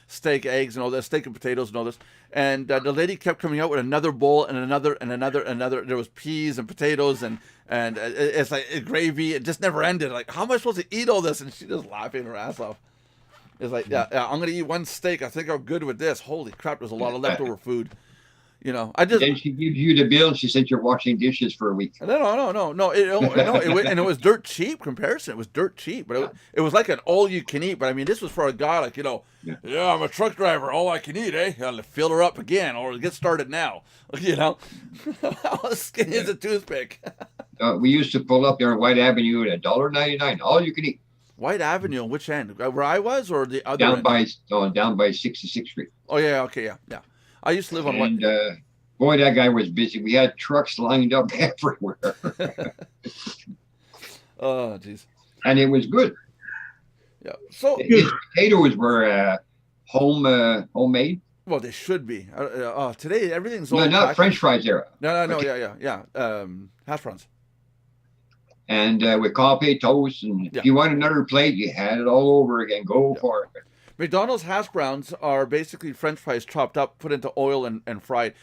A: steak, eggs, and all this, steak and potatoes, and all this." And the lady kept coming out with another bowl and another and another and another. There was peas and potatoes and it's like gravy. It just never ended. Like, how am I supposed to eat all this? And she just laughing her ass off. It's like, yeah, I'm gonna eat 1 steak. I think I'm good with this. Holy crap! There's a lot of leftover food. You know,
C: Then she gives you the bill and she said you're washing dishes for a week.
A: No. And it was dirt cheap comparison. It was dirt cheap, but it was like an all you can eat. But I mean, this was for a guy like, yeah, I'm a truck driver, all I can eat, eh? I'll fill her up again or get started now. You know, how skinny is a toothpick?
C: We used to pull up there on White Avenue at $1.99, all you can eat.
A: White Avenue, on which end? Where I was, or the other
C: down
A: end?
C: Down by 66th Street.
A: Oh yeah, okay, yeah. I used to live on White.
C: And boy, that guy was busy. We had trucks lined up everywhere.
A: Oh, jeez.
C: And it was good.
A: Yeah. So
C: his potatoes were homemade.
A: Well, they should be. Today everything's
C: no, not French fries era.
A: No. Yeah. Hash browns.
C: And with coffee, toast, and if you want another plate, you had it all over again. Go for it.
A: McDonald's hash browns are basically French fries chopped up, put into oil, and fried.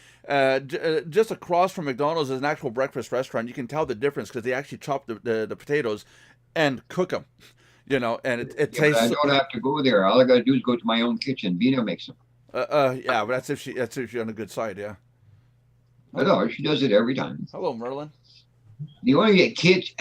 A: Just across from McDonald's is an actual breakfast restaurant. You can tell the difference because they actually chop the potatoes and cook them. You know, and it tastes.
C: I don't have to go there. All I got to do is go to my own kitchen. Vina makes them.
A: Yeah, but that's if she's on the good side. Yeah.
C: I know she does it every time.
A: Hello, Merlin.
C: The only hitch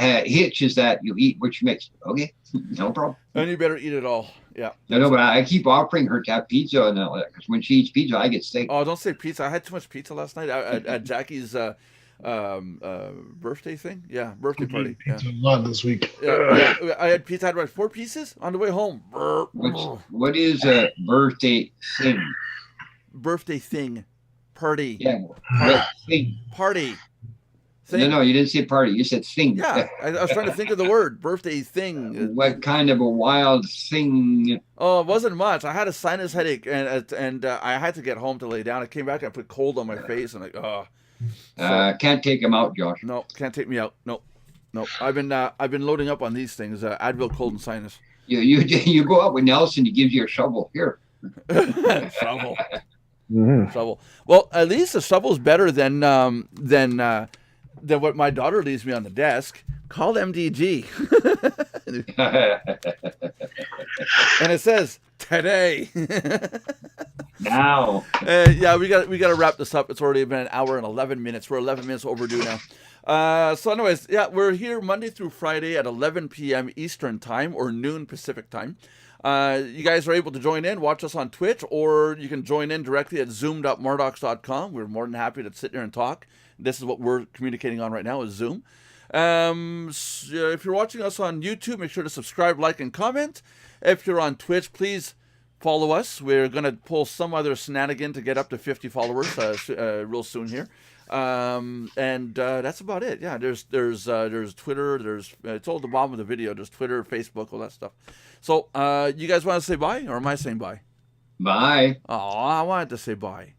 C: is that you eat what you mix. Okay, no problem.
A: And you better eat it all. Yeah.
C: No, but I keep offering her to have pizza and all that because when she eats pizza, I get steak.
A: Oh, don't say pizza. I had too much pizza last night at Jackie's birthday thing. Yeah, birthday party.
B: Pizza a lot this week.
A: Yeah, I had pizza. I had about 4 pieces on the way home.
C: What is a birthday thing?
A: Birthday thing, party.
C: Yeah, thing.
A: Party. Thing.
C: No, you didn't say party. You said thing.
A: Yeah, I was trying to think of the word birthday thing.
C: What kind of a wild thing?
A: Oh, it wasn't much. I had a sinus headache, and I had to get home to lay down. I came back and put cold on my face, and
C: can't take him out, Josh.
A: No, can't take me out. No. I've been loading up on these things. Advil, cold, and sinus.
C: You go out with Nelson. He gives you a shovel here.
A: Shovel. Mm-hmm. Shovel. Well, at least the shovel's better than what my daughter leaves me on the desk. Called MDG. And it says today.
C: Now.
A: Yeah, we got to wrap this up. It's already been an hour and 11 minutes. We're 11 minutes overdue now. So anyways, yeah, we're here Monday through Friday at 11 p.m. Eastern time or noon Pacific time. You guys are able to join in, watch us on Twitch, or you can join in directly at zoom.mardox.com. We're more than happy to sit there and talk. This is what we're communicating on right now is Zoom. If you're watching us on YouTube, make sure to subscribe, like, and comment. If you're on Twitch, please follow us. We're going to pull some other shenanigan to get up to 50 followers real soon here. And that's about it. Yeah, there's Twitter. It's all at the bottom of the video. There's Twitter, Facebook, all that stuff. So you guys want to say bye, or am I saying bye?
C: Bye.
A: Oh, I wanted to say bye.